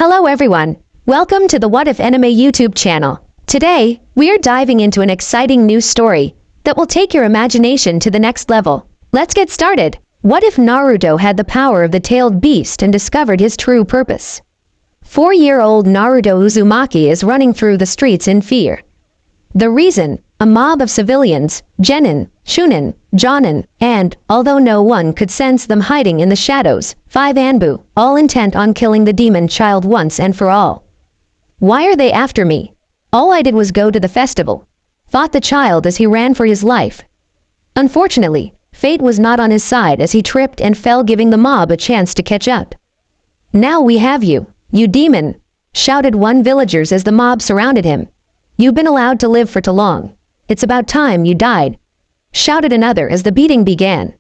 Hello everyone, welcome to the What If Anime YouTube channel. Today, we're diving into an exciting new story that will take your imagination to the next level. Let's get started. What if Naruto had the power of the tailed beast and discovered his true purpose? 4-year-old Naruto Uzumaki is running through the streets in fear. The reason? A mob of civilians, Genin, Shunin, Jonin, and, although no one could sense them hiding in the shadows, 5 Anbu, all intent on killing the demon child once and for all. Why are they after me? All I did was go to the festival, thought the child as he ran for his life. Unfortunately, fate was not on his side as he tripped and fell, giving the mob a chance to catch up. Now we have you, you demon, shouted one villager as the mob surrounded him. You've been allowed to live for too long. It's about time you died, shouted another as the beating began.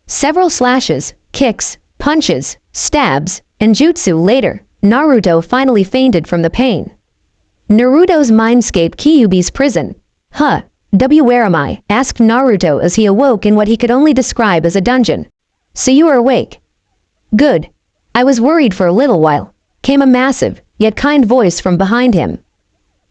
Several slashes, kicks, punches, stabs, and jutsu later, Naruto finally fainted from the pain. Naruto's mindscape Kyuubi's prison. Where am I? Asked Naruto as he awoke in what he could only describe as a dungeon. So you are awake. Good. I was worried for a little while, came a massive, yet kind voice from behind him.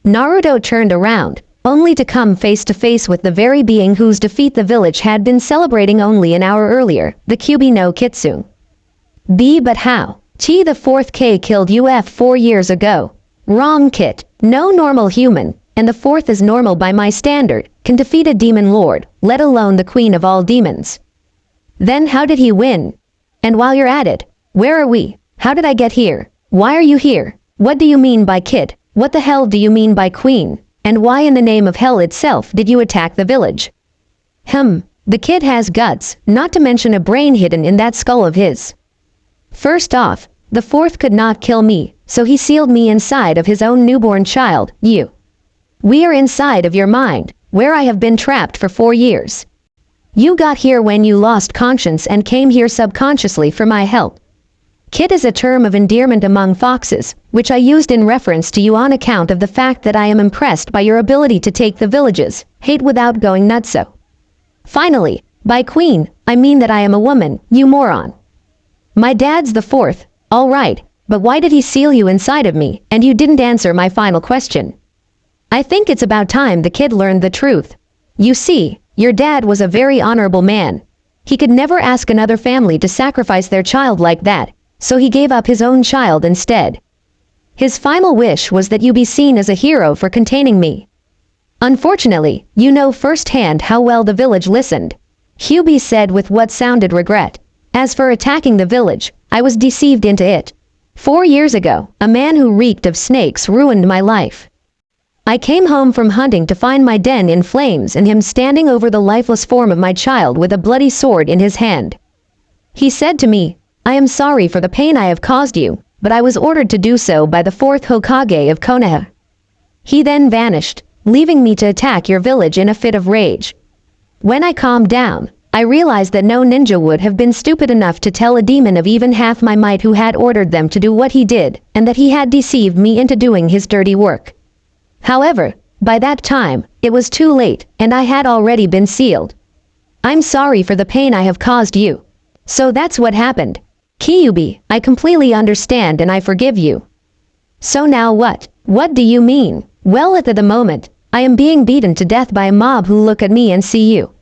Naruto turned around, only to come face to face with the very being whose defeat the village had been celebrating only an hour earlier, the Kyuubi no Kitsune. But how? The 4th K killed UF 4 years ago. Wrong, Kit. No normal human, and the 4th is normal by my standard, can defeat a demon lord, let alone the queen of all demons. Then how did he win? And while you're at it, where are we? How did I get here? Why are you here? What do you mean by Kit? What the hell do you mean by queen? And why in the name of hell itself did you attack the village? The kid has guts, not to mention a brain hidden in that skull of his. First off, the 4th could not kill me, so he sealed me inside of his own newborn child, you. We are inside of your mind, where I have been trapped for 4 years. You got here when you lost conscience and came here subconsciously for my help. Kid is a term of endearment among foxes, which I used in reference to you on account of the fact that I am impressed by your ability to take the villages, hate without going nutso. Finally, by queen, I mean that I am a woman, you moron. My dad's the 4th, all right, but why did he seal you inside of me, and you didn't answer my final question? I think it's about time the kid learned the truth. You see, your dad was a very honorable man. He could never ask another family to sacrifice their child like that, so he gave up his own child instead. His final wish was that you be seen as a hero for containing me. Unfortunately, you know firsthand how well the village listened. Kyuubi said with what sounded regret. As for attacking the village, I was deceived into it. 4 years ago, a man who reeked of snakes ruined my life. I came home from hunting to find my den in flames and him standing over the lifeless form of my child with a bloody sword in his hand. He said to me, I am sorry for the pain I have caused you, but I was ordered to do so by the 4th Hokage of Konoha. He then vanished, leaving me to attack your village in a fit of rage. When I calmed down, I realized that no ninja would have been stupid enough to tell a demon of even half my might who had ordered them to do what he did, and that he had deceived me into doing his dirty work. However, by that time, it was too late, and I had already been sealed. I'm sorry for the pain I have caused you. So that's what happened. Kyuubi, I completely understand and I forgive you. So now what? What do you mean? Well, at the moment, I am being beaten to death by a mob who look at me and see you.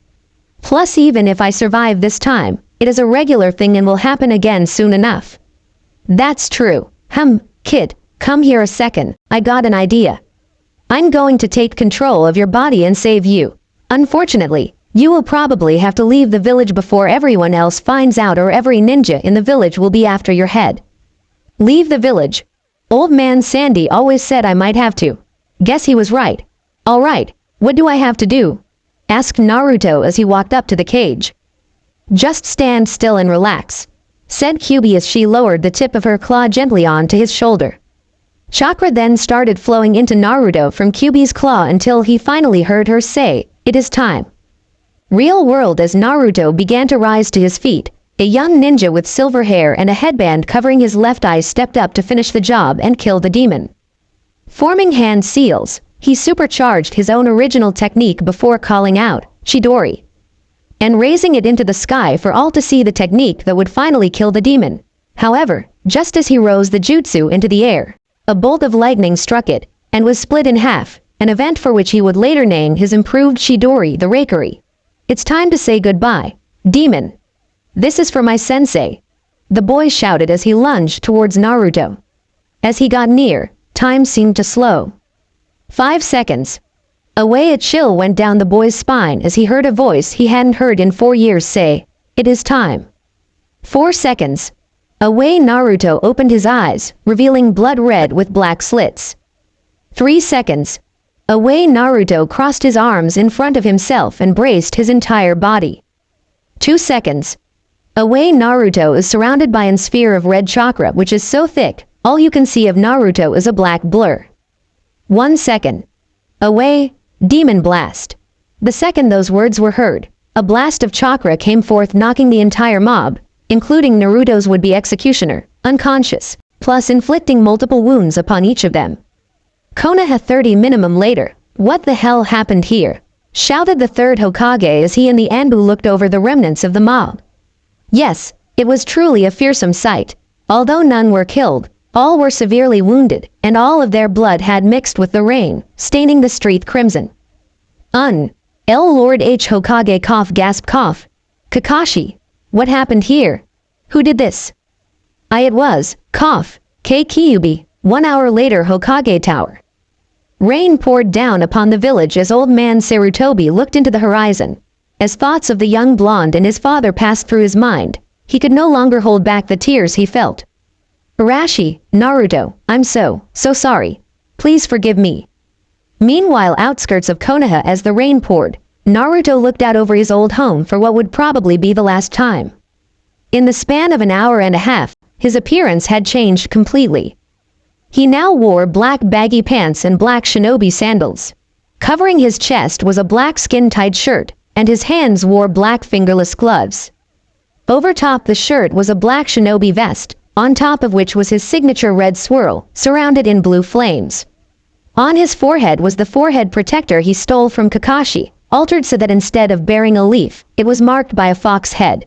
Plus, even if I survive this time, it is a regular thing and will happen again soon enough. That's true. Kid, come here a second, I got an idea. I'm going to take control of your body and save you. Unfortunately, you will probably have to leave the village before everyone else finds out, or every ninja in the village will be after your head. Leave the village. Old man Sandy always said I might have to. Guess he was right. All right, what do I have to do? Asked Naruto as he walked up to the cage. Just stand still and relax, said Kyuubi as she lowered the tip of her claw gently onto his shoulder. Chakra then started flowing into Naruto from Kyuubi's claw until he finally heard her say, it is time. Real world. As Naruto began to rise to his feet, a young ninja with silver hair and a headband covering his left eye stepped up to finish the job and kill the demon. Forming hand seals, he supercharged his own original technique before calling out, Chidori, and raising it into the sky for all to see the technique that would finally kill the demon. However, Just as he rose the jutsu into the air, a bolt of lightning struck it, and was split in half, an event for which he would later name his improved Chidori the Rakery. It's time to say goodbye, demon. This is for my sensei. The boy shouted as he lunged towards Naruto. As he got near, time seemed to slow. 5 seconds. A chill went down the boy's spine as he heard a voice he hadn't heard in 4 years say, "It is time." 4 seconds. Naruto opened his eyes, revealing blood red with black slits. 3 seconds. Naruto crossed his arms in front of himself and braced his entire body. 2 seconds. Naruto is surrounded by a sphere of red chakra which is so thick, all you can see of Naruto is a black blur. 1 second. Demon blast. The second those words were heard, a blast of chakra came forth, knocking the entire mob, including Naruto's would-be executioner, unconscious, plus inflicting multiple wounds upon each of them. Konoha 30 minimum later. What the hell happened here? Shouted the third Hokage as he and the Anbu looked over the remnants of the mob. Yes, it was truly a fearsome sight. Although none were killed, all were severely wounded, and all of their blood had mixed with the rain, staining the street crimson. Lord H. Hokage cough gasp cough. Kakashi. What happened here? Who did this? It was, cough, Kyubi. 1 hour later, Hokage Tower. Rain poured down upon the village as old man Sarutobi looked into the horizon. As thoughts of the young blonde and his father passed through his mind, he could no longer hold back the tears he felt. Arashi, Naruto, I'm so sorry. Please forgive me. Meanwhile, outskirts of Konoha, as the rain poured, Naruto looked out over his old home for what would probably be the last time. In the span of an hour and a half, his appearance had changed completely. He now wore black baggy pants and black shinobi sandals. Covering his chest was a black skin-tight shirt, and his hands wore black fingerless gloves. Over top the shirt was a black shinobi vest, on top of which was his signature red swirl, surrounded in blue flames. On his forehead was the forehead protector he stole from Kakashi, altered so that instead of bearing a leaf, it was marked by a fox head.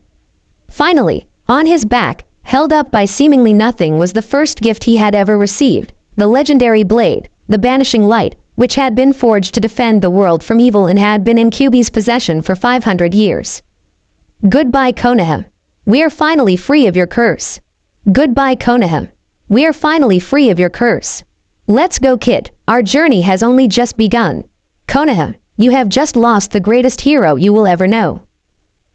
Finally, on his back, held up by seemingly nothing, was the first gift he had ever received, the legendary blade, the Banishing Light, which had been forged to defend the world from evil and had been in Kyubi's possession for 500 years. Goodbye, Konoha. We are finally free of your curse. Goodbye, Konoha. We are finally free of your curse. Let's go, kid. Our journey has only just begun. Konoha, you have just lost the greatest hero you will ever know.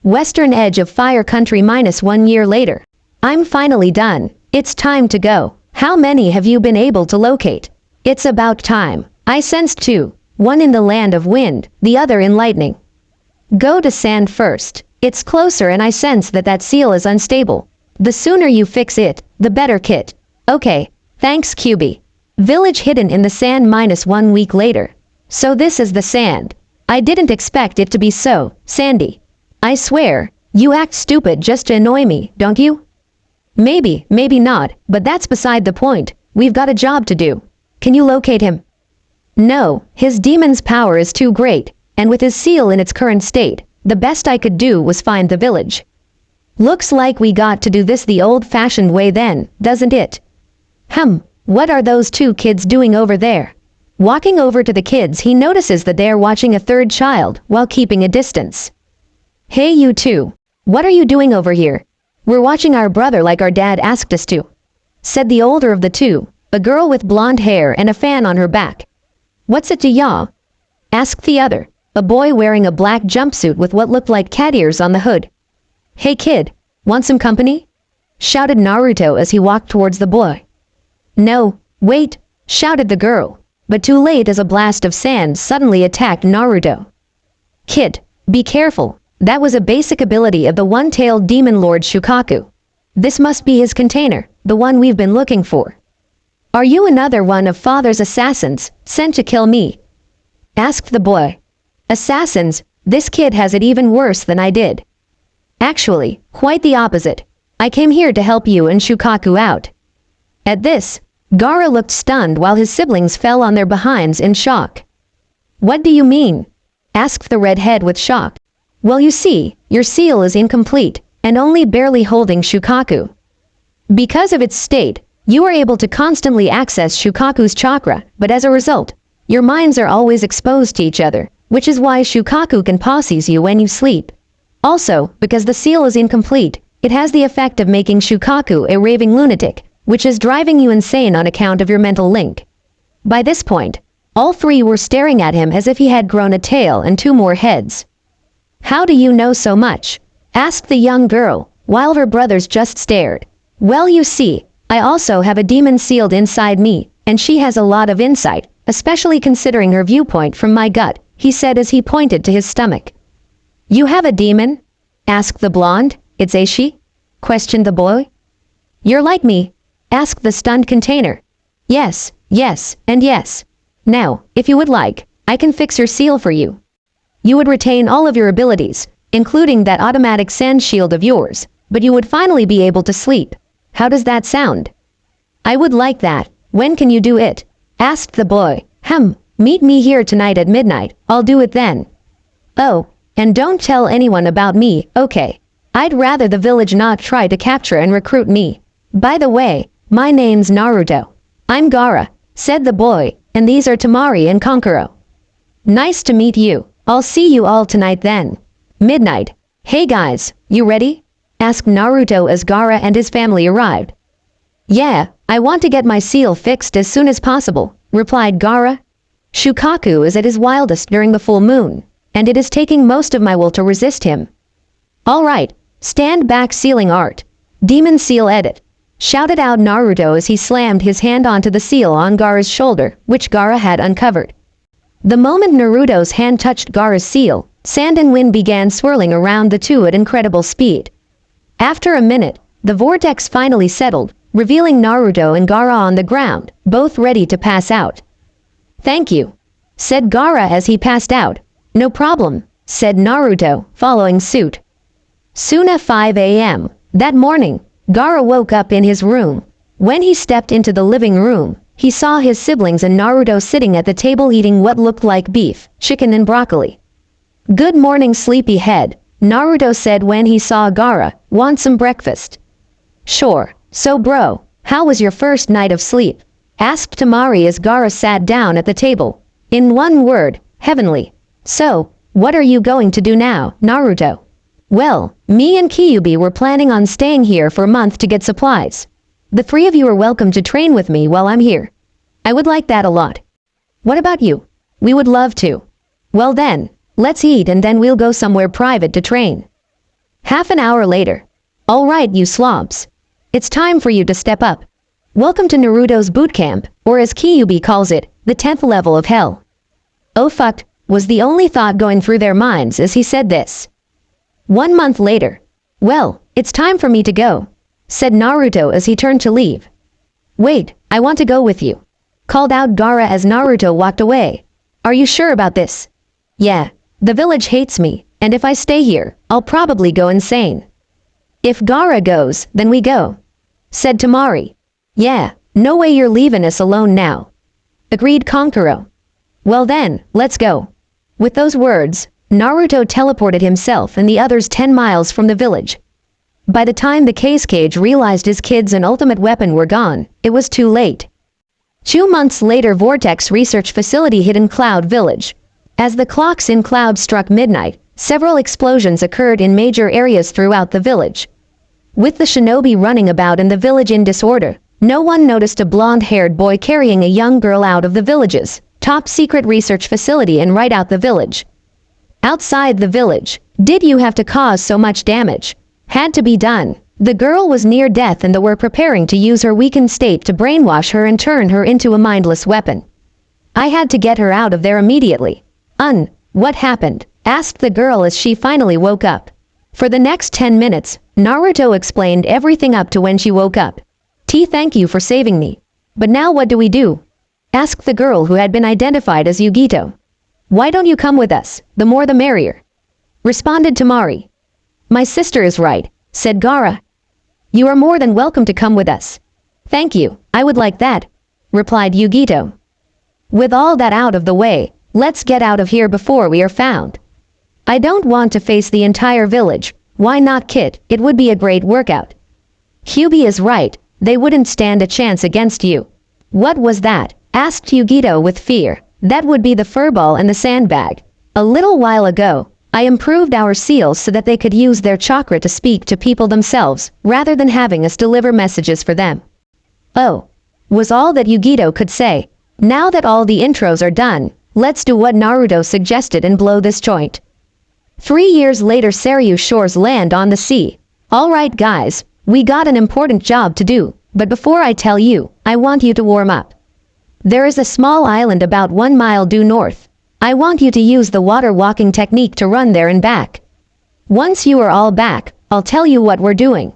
Western edge of Fire Country -1 year later. I'm finally done. It's time to go. How many have you been able to locate? It's about time. I sensed 2. One in the land of wind, the other in lightning. Go to sand first. It's closer and I sense that seal is unstable. The sooner you fix it, the better, kid. Okay, thanks, Kyubi. Village hidden in the sand -1 week later. So this is the sand. I didn't expect it to be so sandy. I swear, you act stupid just to annoy me, don't you? Maybe, maybe not, but that's beside the point. We've got a job to do. Can you locate him? No, his demon's power is too great, and with his seal in its current state, the best I could do was find the village. Looks like we got to do this the old-fashioned way then, doesn't it? What are those 2 kids doing over there? Walking over to the kids, he notices that they are watching a third child while keeping a distance. Hey, you 2. What are you doing over here? We're watching our brother like our dad asked us to, said the older of the 2, a girl with blonde hair and a fan on her back. What's it to ya? Asked the other, a boy wearing a black jumpsuit with what looked like cat ears on the hood. Hey kid, want some company? Shouted Naruto as he walked towards the boy. No, wait, shouted the girl, but too late as a blast of sand suddenly attacked Naruto. Kid, be careful. That was a basic ability of the one-tailed demon lord Shukaku. This must be his container, the one we've been looking for. Are you another one of father's assassins, sent to kill me? Asked the boy. Assassins? This kid has it even worse than I did. Actually, quite the opposite. I came here to help you and Shukaku out. At this, Gaara looked stunned while his siblings fell on their behinds in shock. What do you mean? Asked the redhead with shock. Well, you see, your seal is incomplete, and only barely holding Shukaku. Because of its state, you are able to constantly access Shukaku's chakra, but as a result, your minds are always exposed to each other, which is why Shukaku can possess you when you sleep. Also, because the seal is incomplete, it has the effect of making Shukaku a raving lunatic, which is driving you insane on account of your mental link. By this point, all three were staring at him as if he had grown a tail and two more heads. "How do you know so much?" asked the young girl, while her brothers just stared. "Well, you see, I also have a demon sealed inside me, and she has a lot of insight, especially considering her viewpoint from my gut," he said as he pointed to his stomach. "You have a demon?" asked the blonde. "It's a she?" questioned the boy. "You're like me?" asked the stunned container. "Yes, yes, and yes. Now, if you would like, I can fix your seal for you. You would retain all of your abilities, including that automatic sand shield of yours, but you would finally be able to sleep. How does that sound?" "I would like that. When can you do it?" asked the boy. Meet me here tonight at midnight, I'll do it then." "Oh, and don't tell anyone about me, okay? I'd rather the village not try to capture and recruit me. By the way, my name's Naruto. I'm Gaara," said the boy, "and these are Tamari and Kankuro." "Nice to meet you. I'll see you all tonight then." Midnight. "Hey guys, you ready?" asked Naruto as Gaara and his family arrived. "Yeah, I want to get my seal fixed as soon as possible," replied Gaara. "Shukaku is at his wildest during the full moon, and it is taking most of my will to resist him." "All right, stand back sealing art. Demon seal edit," shouted out Naruto as he slammed his hand onto the seal on Gaara's shoulder, which Gaara had uncovered. The moment Naruto's hand touched Gaara's seal, sand and wind began swirling around the two at incredible speed. After a minute, the vortex finally settled, revealing Naruto and Gaara on the ground, both ready to pass out. "Thank you," said Gaara as he passed out. "No problem," said Naruto, following suit. Soon at 5 a.m. that morning, Gaara woke up in his room. When he stepped into the living room, he saw his siblings and Naruto sitting at the table eating what looked like beef, chicken and broccoli. "Good morning, sleepyhead," Naruto said when he saw Gaara. "Want some breakfast?" "Sure. So bro, how was your first night of sleep?" asked Tamari as Gaara sat down at the table. "In one word, heavenly." "So, what are you going to do now, Naruto?" "Well, me and Kyuubi were planning on staying here for a month to get supplies. The three of you are welcome to train with me while I'm here. I would like that a lot." "What about you?" "We would love to." "Well then, let's eat and then we'll go somewhere private to train." Half an hour later. "All right, you slobs. It's time for you to step up. Welcome to Naruto's boot camp, or as Kyuubi calls it, the 10th level of hell." "Oh fuck," was the only thought going through their minds as he said this. 1 month later. "Well, it's time for me to go," said Naruto as he turned to leave. "Wait, I want to go with you," called out Gaara as Naruto walked away. "Are you sure about this?" "Yeah, the village hates me, and if I stay here, I'll probably go insane." "If Gaara goes, then we go," said Tamari. "Yeah, no way you're leaving us alone now," agreed Kankuro. "Well then, let's go." With those words, Naruto teleported himself and the others 10 miles from the village. By the time the case cage realized his kids and ultimate weapon were gone, it was too late. 2 months later, Vortex Research Facility hidden Cloud Village. As the clocks in Cloud struck midnight, several explosions occurred in major areas throughout the village. With the shinobi running about in the village in disorder, no one noticed a blonde-haired boy carrying a young girl out of the village's top-secret research facility and right out the village. Outside the village, did you have to cause so much damage? Had to be done. The girl was near death and they were preparing to use her weakened state to brainwash her and turn her into a mindless weapon. I had to get her out of there immediately. What happened? Asked the girl as she finally woke up. For the next 10 minutes, Naruto explained everything up to when she woke up. Thank you for saving me. But now what do we do? Asked the girl who had been identified as Yugito. Why don't you come with us? The more the merrier. Responded Tamari. My sister is right, said Gaara. You are more than welcome to come with us. Thank you, I would like that, replied Yugito. With all that out of the way, let's get out of here before we are found. I don't want to face the entire village. Why not, Kit? It would be a great workout. Kyuubi is right, they wouldn't stand a chance against you. What was that? Asked Yugito with fear. That would be the furball and the sandbag. A little while ago, I improved our seals so that they could use their chakra to speak to people themselves, rather than having us deliver messages for them. Oh, was all that Yugito could say. Now that all the intros are done, let's do what Naruto suggested and blow this joint. 3 years later, Saryu shores land on the sea. Alright guys, we got an important job to do, but before I tell you, I want you to warm up. There is a small island about 1 mile due north. I want you to use the water walking technique to run there and back. Once you are all back, I'll tell you what we're doing.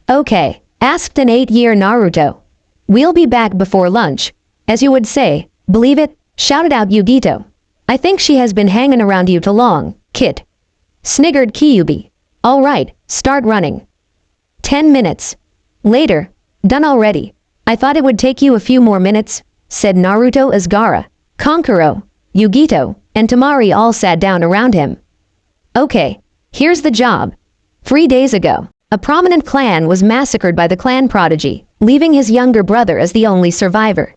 Okay, asked an 8-year Naruto. We'll be back before lunch. As you would say, believe it, shouted out Yugito. I think she has been hanging around you too long, kid. Sniggered Kyuubi. Alright, start running. 10 minutes. Later. Done already. I thought it would take you a few more minutes, said Naruto as Gaara, Kankuro, Yugito, and Temari all sat down around him. Okay, here's the job. 3 days ago, a prominent clan was massacred by the clan prodigy, leaving his younger brother as the only survivor.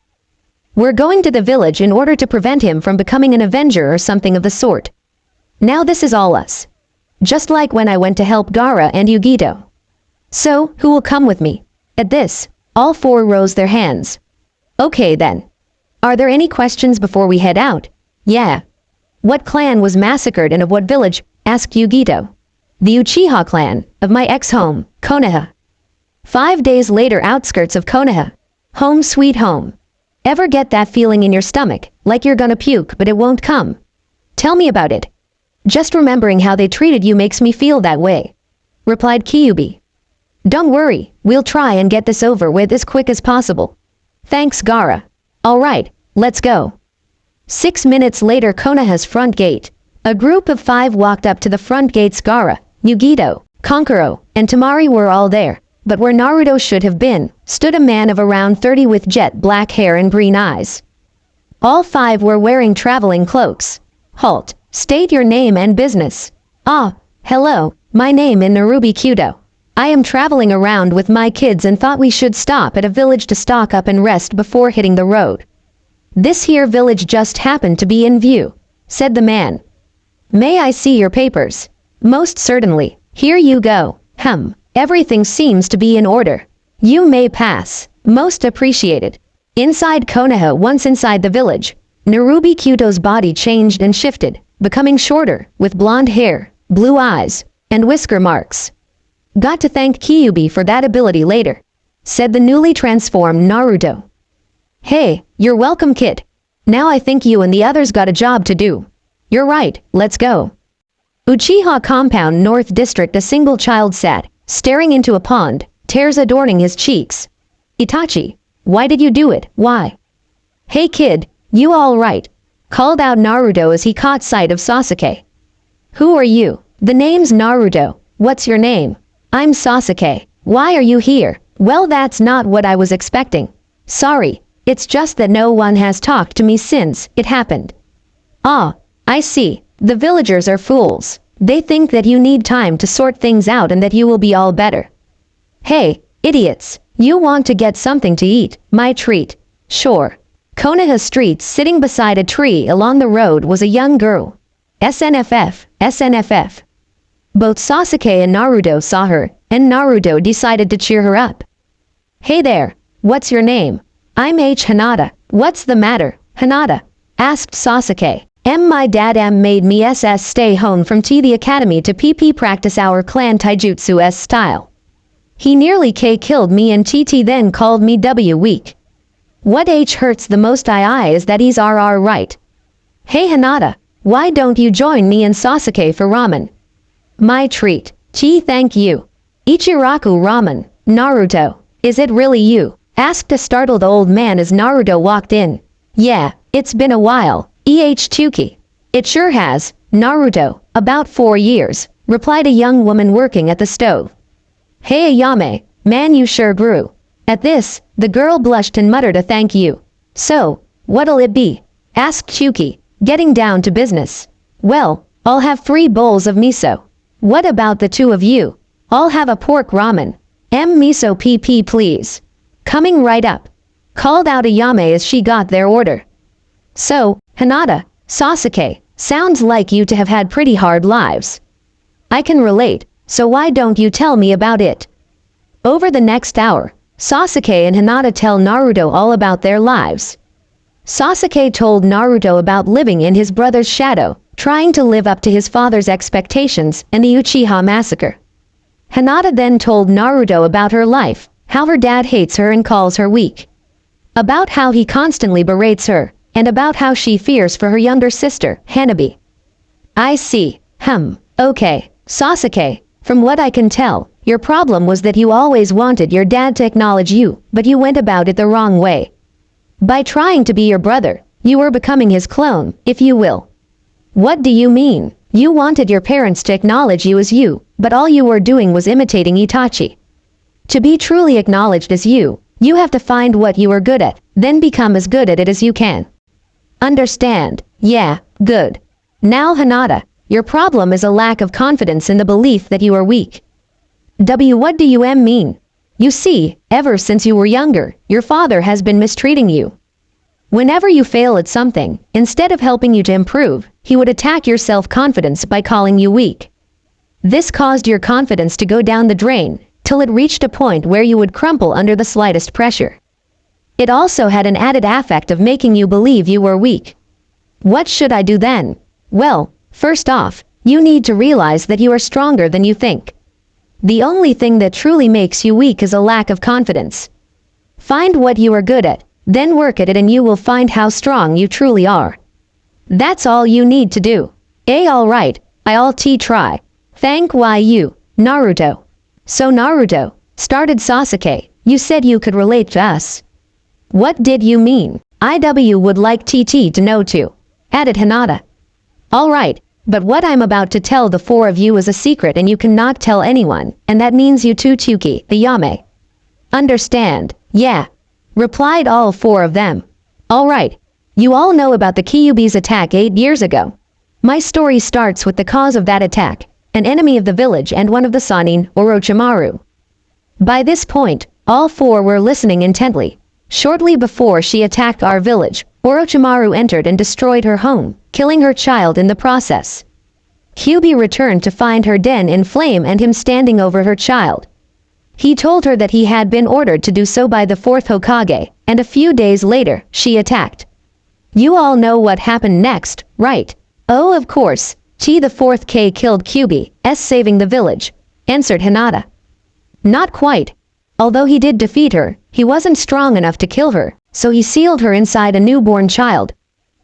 We're going to the village in order to prevent him from becoming an avenger or something of the sort. Now this is all us. Just like when I went to help Gaara and Yugito. So, who will come with me? At this, all 4 rose their hands. Okay then. Are there any questions before we head out? Yeah. What clan was massacred and of what village? Asked Yugito. The Uchiha clan, of my ex-home, Konoha. 5 days later, outskirts of Konoha. Home sweet home. Ever get that feeling in your stomach, like you're gonna puke but it won't come? Tell me about it. Just remembering how they treated you makes me feel that way, replied Kyuubi. Don't worry, we'll try and get this over with as quick as possible. Thanks Gaara. Alright, let's go. 6 minutes later, Konoha's front gate. A group of 5 walked up to the front gates. Gaara, Yugito, Kankuro, and Temari were all there, but where Naruto should have been, stood a man of around 30 with jet black hair and green eyes. All 5 were wearing traveling cloaks. Halt, state your name and business. Ah, hello, my name is Narubi Kyudo. I am traveling around with my kids and thought we should stop at a village to stock up and rest before hitting the road. This here village just happened to be in view, said the man. May I see your papers? Most certainly. Here you go. Everything seems to be in order. You may pass. Most appreciated. Inside Konoha. Once inside the village, Narubi Kyudo's body changed and shifted, becoming shorter, with blonde hair, blue eyes, and whisker marks. Got to thank Kyuubi for that ability later, said the newly transformed Naruto. Hey, you're welcome kid. Now I think you and the others got a job to do. You're right, let's go. Uchiha Compound North District. A single child sat, staring into a pond, tears adorning his cheeks. Itachi, why did you do it? Why? Hey kid, you all right? Called out Naruto as he caught sight of Sasuke. Who are you? The name's Naruto. What's your name? I'm Sasuke. Why are you here? Well, that's not what I was expecting. Sorry, it's just that no one has talked to me since it happened. Ah, I see. The villagers are fools. They think that you need time to sort things out and that you will be all better. Hey, idiots, you want to get something to eat, my treat. Sure. Konoha streets. Sitting beside a tree along the road was a young girl. SNFF. Both Sasuke and Naruto saw her, and Naruto decided to cheer her up. Hey there, what's your name? I'm Hinata. What's the matter, Hinata? Asked Sasuke. My dad made me stay home from the academy to practice our clan taijutsu style. He nearly killed me and TT then called me weak. What hurts the most is that he's right. Hey Hinata, why don't you join me and Sasuke for ramen? My treat. Thank you. Ichiraku ramen. Naruto, is it really you? Asked a startled old man as Naruto walked in. Yeah, it's been a while. Tuki. It sure has, Naruto, about 4 years, replied a young woman working at the stove. Hey Ayame, man you sure grew. At this, the girl blushed and muttered a thank you. So, what'll it be? Asked Chuki, getting down to business. Well, I'll have 3 bowls of miso. What about the 2 of you? I'll have a pork ramen. Miso PP please. Coming right up. Called out Ayame as she got their order. So, Hinata, Sasuke, sounds like you to have had pretty hard lives. I can relate, so why don't you tell me about it? Over the next hour, Sasuke and Hinata tell Naruto all about their lives. Sasuke told Naruto about living in his brother's shadow, trying to live up to his father's expectations and the Uchiha massacre. Hinata then told Naruto about her life, how her dad hates her and calls her weak. About how he constantly berates her, and about how she fears for her younger sister, Hanabi. I see, okay, Sasuke, from what I can tell, your problem was that you always wanted your dad to acknowledge you, but you went about it the wrong way. By trying to be your brother, you were becoming his clone, if you will. What do you mean? You wanted your parents to acknowledge you as you, but all you were doing was imitating Itachi. To be truly acknowledged as you, you have to find what you are good at, then become as good at it as you can. Understand? Yeah, good. Now Hinata, your problem is a lack of confidence in the belief that you are weak. What do you mean? You see, ever since you were younger, your father has been mistreating you. Whenever you fail at something, instead of helping you to improve, he would attack your self-confidence by calling you weak. This caused your confidence to go down the drain, till it reached a point where you would crumple under the slightest pressure. It also had an added effect of making you believe you were weak. What should I do then? Well, first off, you need to realize that you are stronger than you think. The only thing that truly makes you weak is a lack of confidence. Find what you are good at, then work at it and you will find how strong you truly are. That's all you need to do. Alright, I'll try. Thank you, Naruto. So Naruto, started Sasuke, you said you could relate to us. What did you mean? IW would like TT to know too, added Hinata. Alright, but what I'm about to tell the four of you is a secret and you cannot tell anyone, and that means you too Tsuki, Ayame. Understand? Yeah. Replied all four of them. Alright, you all know about the Kyuubi's attack 8 years ago. My story starts with the cause of that attack, an enemy of the village and one of the Sannin, Orochimaru. By this point, all four were listening intently. Shortly before she attacked our village, Orochimaru entered and destroyed her home, killing her child in the process. Kyuubi returned to find her den in flame and him standing over her child. He told her that he had been ordered to do so by the fourth Hokage, and a few days later, she attacked. You all know what happened next, right? Oh, of course, the fourth K killed Kyuubi, saving the village, answered Hinata. Not quite. Although he did defeat her, he wasn't strong enough to kill her, so he sealed her inside a newborn child.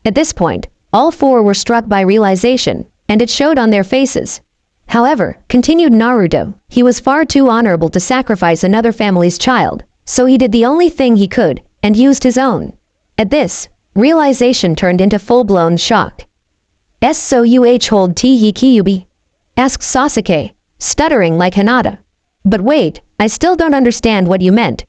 At this point, all four were struck by realization, and it showed on their faces. However, continued Naruto, he was far too honorable to sacrifice another family's child, so he did the only thing he could, and used his own. At this, realization turned into full-blown shock. So you hold Te Kyuubi? Asked Sasuke, stuttering like Hinata. But wait, I still don't understand what you meant.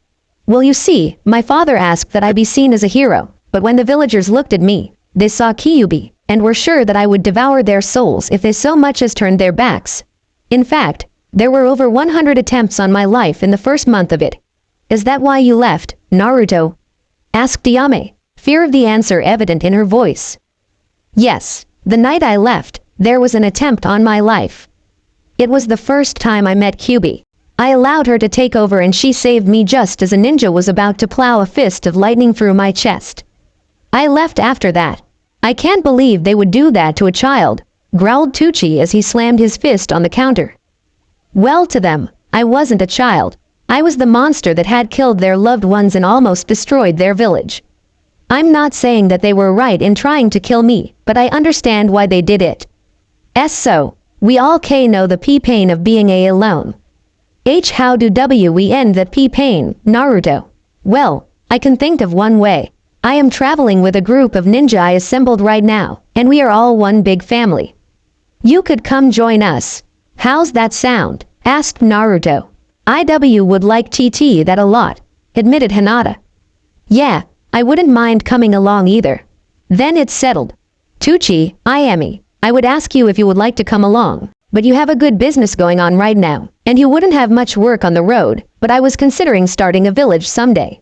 Well, you see, my father asked that I be seen as a hero, but when the villagers looked at me, they saw Kyuubi, and were sure that I would devour their souls if they so much as turned their backs. In fact, there were over 100 attempts on my life in the first month of it. Is that why you left, Naruto? Asked Ayame, fear of the answer evident in her voice. Yes, the night I left, there was an attempt on my life. It was the first time I met Kyuubi. I allowed her to take over and she saved me just as a ninja was about to plow a fist of lightning through my chest. I left after that. I can't believe they would do that to a child, growled Tucci as he slammed his fist on the counter. Well, to them, I wasn't a child. I was the monster that had killed their loved ones and almost destroyed their village. I'm not saying that they were right in trying to kill me, but I understand why they did it. So, we all know the pain of being alone. How do we end that pain, Naruto? Well, I can think of one way. I am traveling with a group of ninja I assembled right now, and we are all one big family. You could come join us. How's that sound? Asked Naruto. IW would like TT that a lot, admitted Hinata. Yeah, I wouldn't mind coming along either. Then it's settled. Tucci, Ayame, I would ask you if you would like to come along. but you have a good business going on right now, and you wouldn't have much work on the road, but I was considering starting a village someday.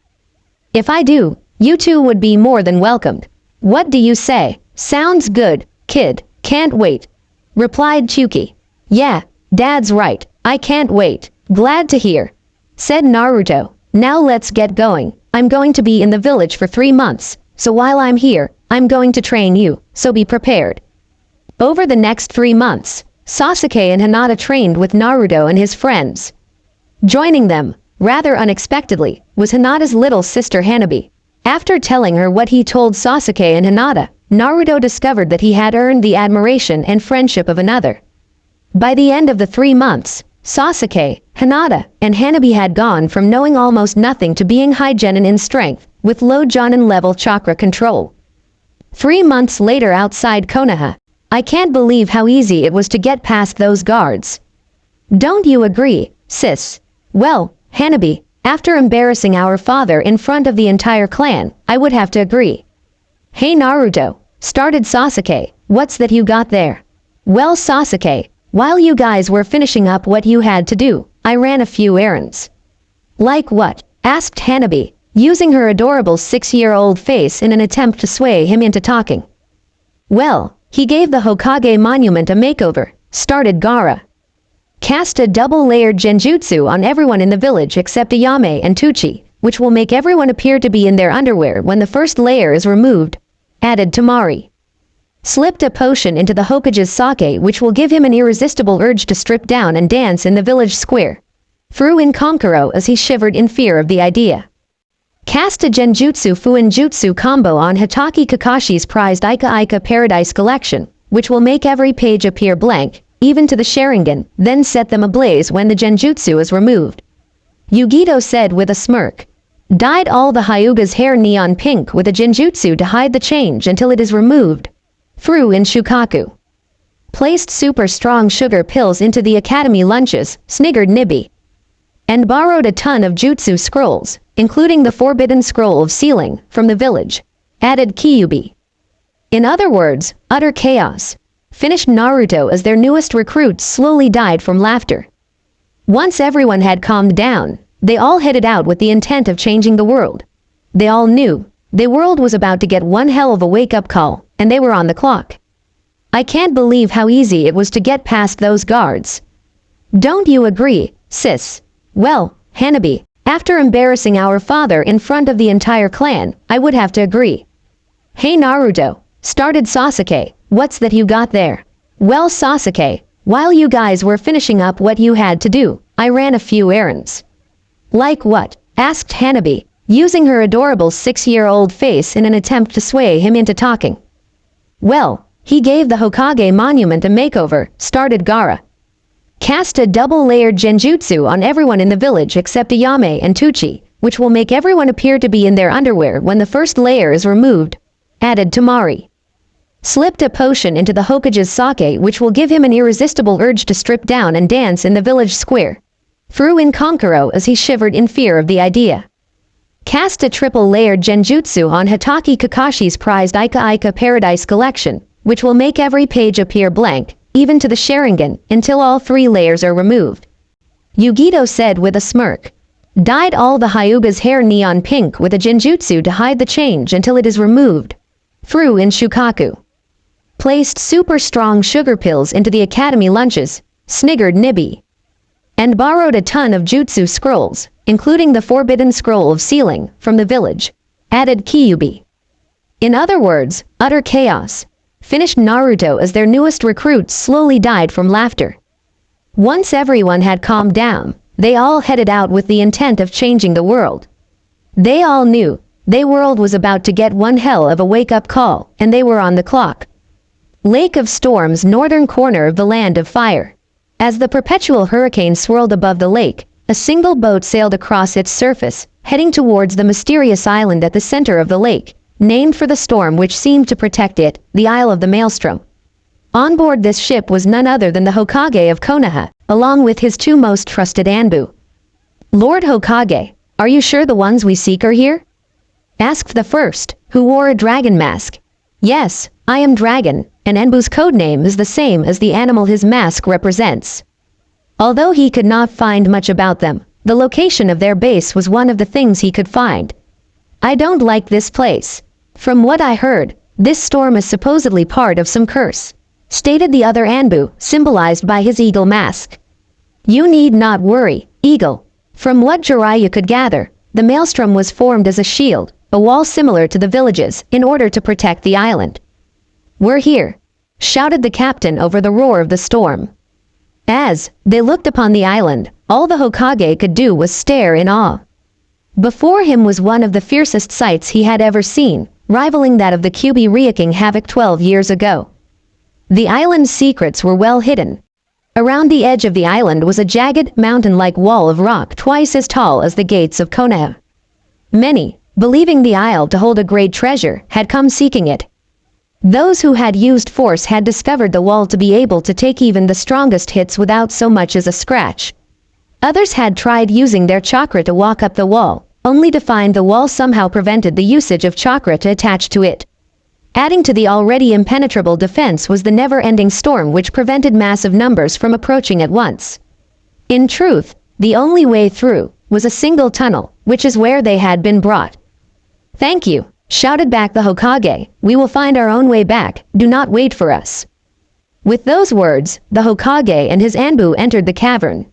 If I do, you two would be more than welcomed. What do you say? Sounds good, kid, can't wait," replied Chuki. "Yeah, Dad's right, I can't wait, glad to hear," said Naruto. "Now let's get going. I'm going to be in the village for 3 months, so while I'm here, I'm going to train you, so be prepared." Over the next 3 months, Sasuke and Hinata trained with Naruto and his friends. Joining them, rather unexpectedly, was Hinata's little sister Hanabi. After telling her what he told Sasuke and Hinata, Naruto discovered that he had earned the admiration and friendship of another. By the end of the 3 months, Sasuke, Hinata, and Hanabi had gone from knowing almost nothing to being high genin in strength, with low jonin level chakra control. 3 months later outside Konoha, I can't believe how easy it was to get past those guards. Don't you agree, sis? Well, Hanabi, after embarrassing our father in front of the entire clan, I would have to agree. Hey Naruto, started Sasuke, what's that you got there? Well Sasuke, while you guys were finishing up what you had to do, I ran a few errands. Like what? Asked Hanabi, using her adorable 6-year-old face in an attempt to sway him into talking. Well, he gave the Hokage monument a makeover, started Gaara. Cast a double-layered genjutsu on everyone in the village except Ayame and Tuchi, which will make everyone appear to be in their underwear when the first layer is removed, added Tamari. Slipped a potion into the Hokage's sake which will give him an irresistible urge to strip down and dance in the village square. Threw in Konkuro as he shivered in fear of the idea. Cast a Genjutsu Fuinjutsu combo on Hitaki Kakashi's prized Ika Ika Paradise collection, which will make every page appear blank, even to the Sharingan, then set them ablaze when the Genjutsu is removed. Yugito said with a smirk. Dyed all the Hyuga's hair neon pink with a Genjutsu to hide the change until it is removed. Threw in Shukaku. Placed super strong sugar pills into the academy lunches, sniggered Nibby. And borrowed a ton of jutsu scrolls, including the forbidden scroll of sealing, from the village, added Kyubi. In other words, utter chaos. Finished Naruto as their newest recruit slowly died from laughter. Once everyone had calmed down, they all headed out with the intent of changing the world. They all knew, the world was about to get one hell of a wake-up call, and they were on the clock. I can't believe how easy it was to get past those guards. Don't you agree, sis? Well, Hanabi, after embarrassing our father in front of the entire clan, I would have to agree. Hey Naruto, started Sasuke, what's that you got there? Well Sasuke, while you guys were finishing up what you had to do, I ran a few errands. Like what? Asked Hanabi, using her adorable 6-year-old face in an attempt to sway him into talking. Well, he gave the Hokage monument a makeover, started Gaara. Cast a double-layered genjutsu on everyone in the village except Ayame and Tuchi, which will make everyone appear to be in their underwear when the first layer is removed, added Tamari. Slipped a potion into the Hokage's sake which will give him an irresistible urge to strip down and dance in the village square. Threw in Konkuro as he shivered in fear of the idea. Cast a triple-layered genjutsu on Hitaki Kakashi's prized Ika Ika Paradise collection, which will make every page appear blank, even to the Sharingan, until all 3 layers are removed. Yugito said with a smirk. Dyed all the Hyuga's hair neon pink with a genjutsu to hide the change until it is removed. Threw in Shukaku. Placed super strong sugar pills into the academy lunches, sniggered Nibby. And borrowed a ton of jutsu scrolls, including the forbidden scroll of sealing, from the village, added Kyubi. In other words, utter chaos. Finished Naruto as their newest recruit slowly died from laughter. Once everyone had calmed down, they all headed out with the intent of changing the world. They all knew, the world was about to get one hell of a wake-up call, and they were on the clock. Lake of Storm's northern corner of the Land of Fire. As the perpetual hurricane swirled above the lake, a single boat sailed across its surface, heading towards the mysterious island at the center of the lake, named for the storm which seemed to protect it, the Isle of the Maelstrom. On board this ship was none other than the Hokage of Konoha, along with his 2 most trusted Anbu. Lord Hokage, are you sure the ones we seek are here? Asked the first, who wore a dragon mask. Yes, I am Dragon, and Enbu's codename is the same as the animal his mask represents. Although he could not find much about them, the location of their base was one of the things he could find. I don't like this place. From what I heard, this storm is supposedly part of some curse, stated the other Anbu, symbolized by his eagle mask. You need not worry, Eagle. From what Jiraiya could gather, the maelstrom was formed as a shield, a wall similar to the villages, in order to protect the island. We're here, shouted the captain over the roar of the storm. As they looked upon the island, all the Hokage could do was stare in awe. Before him was one of the fiercest sights he had ever seen, rivaling that of the Kyuubi wreaking havoc 12 years ago. The island's secrets were well hidden. Around the edge of the island was a jagged, mountain-like wall of rock twice as tall as the gates of Konoha. Many, believing the isle to hold a great treasure, had come seeking it. Those who had used force had discovered the wall to be able to take even the strongest hits without so much as a scratch. Others had tried using their chakra to walk up the wall, only to find the wall somehow prevented the usage of chakra to attach to it. Adding to the already impenetrable defense was the never-ending storm which prevented massive numbers from approaching at once. In truth, the only way through was a single tunnel, which is where they had been brought. Thank you, shouted back the Hokage, we will find our own way back, do not wait for us. With those words, the Hokage and his Anbu entered the cavern.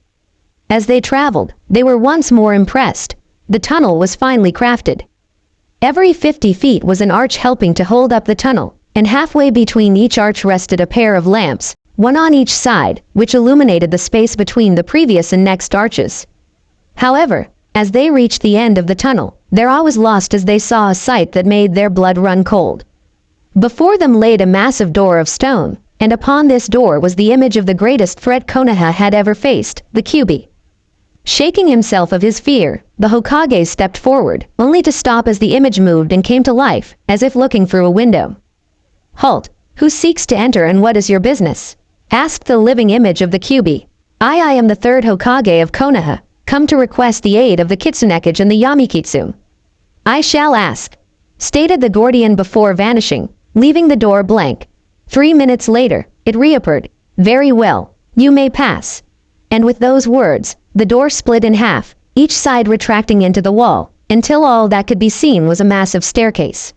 As they traveled, they were once more impressed. The tunnel was finely crafted. Every 50 feet was an arch helping to hold up the tunnel, and halfway between each arch rested a pair of lamps, one on each side, which illuminated the space between the previous and next arches. However, as they reached the end of the tunnel, their awe was lost as they saw a sight that made their blood run cold. Before them laid a massive door of stone, and upon this door was the image of the greatest threat Konoha had ever faced, the Kyuubi. Shaking himself of his fear, the Hokage stepped forward, only to stop as the image moved and came to life, as if looking through a window. Halt! Who seeks to enter and what is your business? Asked the living image of the Kyuubi. I am the third Hokage of Konoha, come to request the aid of the Kitsunekage and the Yamikitsu. I shall ask, stated the Gordian before vanishing, leaving the door blank. 3 minutes later, it reappeared. Very well, you may pass. And with those words, the door split in half, each side retracting into the wall, until all that could be seen was a massive staircase.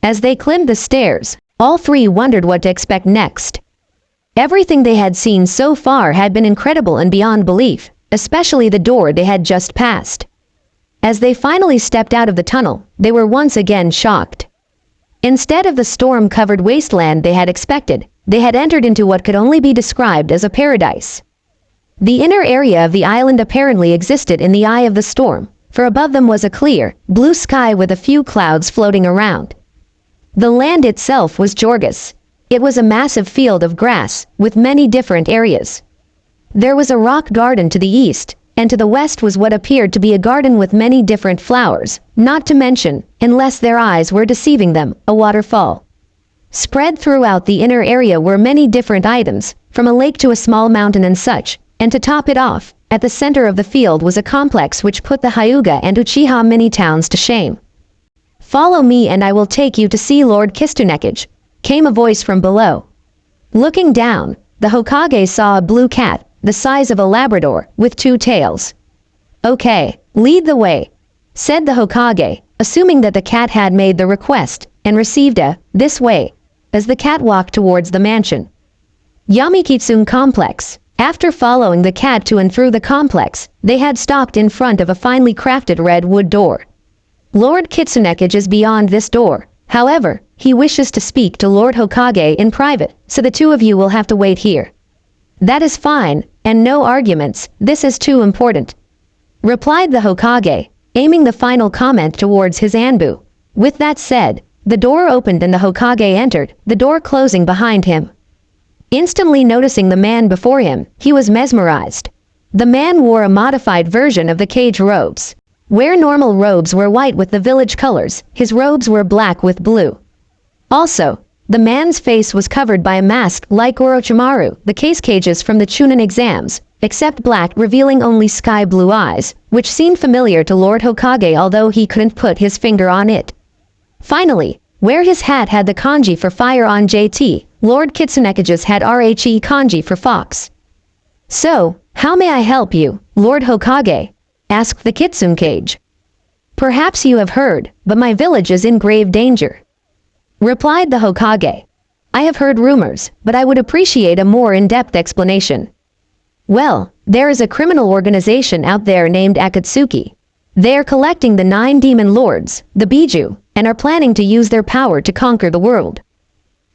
As they climbed the stairs, all three wondered what to expect next. Everything they had seen so far had been incredible and beyond belief, especially the door they had just passed. As they finally stepped out of the tunnel, they were once again shocked. Instead of the storm-covered wasteland they had expected, they had entered into what could only be described as a paradise. The inner area of the island apparently existed in the eye of the storm, for above them was a clear, blue sky with a few clouds floating around. The land itself was gorgeous. It was a massive field of grass, with many different areas. There was a rock garden to the east, and to the west was what appeared to be a garden with many different flowers, not to mention, unless their eyes were deceiving them, a waterfall. Spread throughout the inner area were many different items, from a lake to a small mountain and such. And to top it off, at the center of the field was a complex which put the Hyuga and Uchiha mini-towns to shame. Follow me and I will take you to see Lord Kitsunekage, came a voice from below. Looking down, the Hokage saw a blue cat, the size of a Labrador, with 2 tails. Okay, lead the way, said the Hokage, assuming that the cat had made the request, and received a, this way, as the cat walked towards the mansion. Yamikitsun Complex. After following the cat to and through the complex, they had stopped in front of a finely crafted red wood door. Lord Kitsunekage is beyond this door. However, he wishes to speak to Lord Hokage in private, so the two of you will have to wait here. That is fine, and no arguments, this is too important, replied the Hokage, aiming the final comment towards his Anbu. With that said, the door opened and the Hokage entered, the door closing behind him. Instantly noticing the man before him, he was mesmerized. The man wore a modified version of the cage robes. Where normal robes were white with the village colors, his robes were black with blue. Also, the man's face was covered by a mask like Orochimaru, the case cages from the Chunin exams, except black, revealing only sky blue eyes, which seemed familiar to Lord Hokage although he couldn't put his finger on it. Finally, where his hat had the kanji for fire on JT, Lord Kitsunekige's had RHE kanji for fox. "So, how may I help you, Lord Hokage?" asked the Kitsunkage. "Perhaps you have heard, but my village is in grave danger," replied the Hokage. "I have heard rumors, but I would appreciate a more in-depth explanation." "Well, there is a criminal organization out there named Akatsuki. They are collecting the 9 demon lords, the Biju, and are planning to use their power to conquer the world.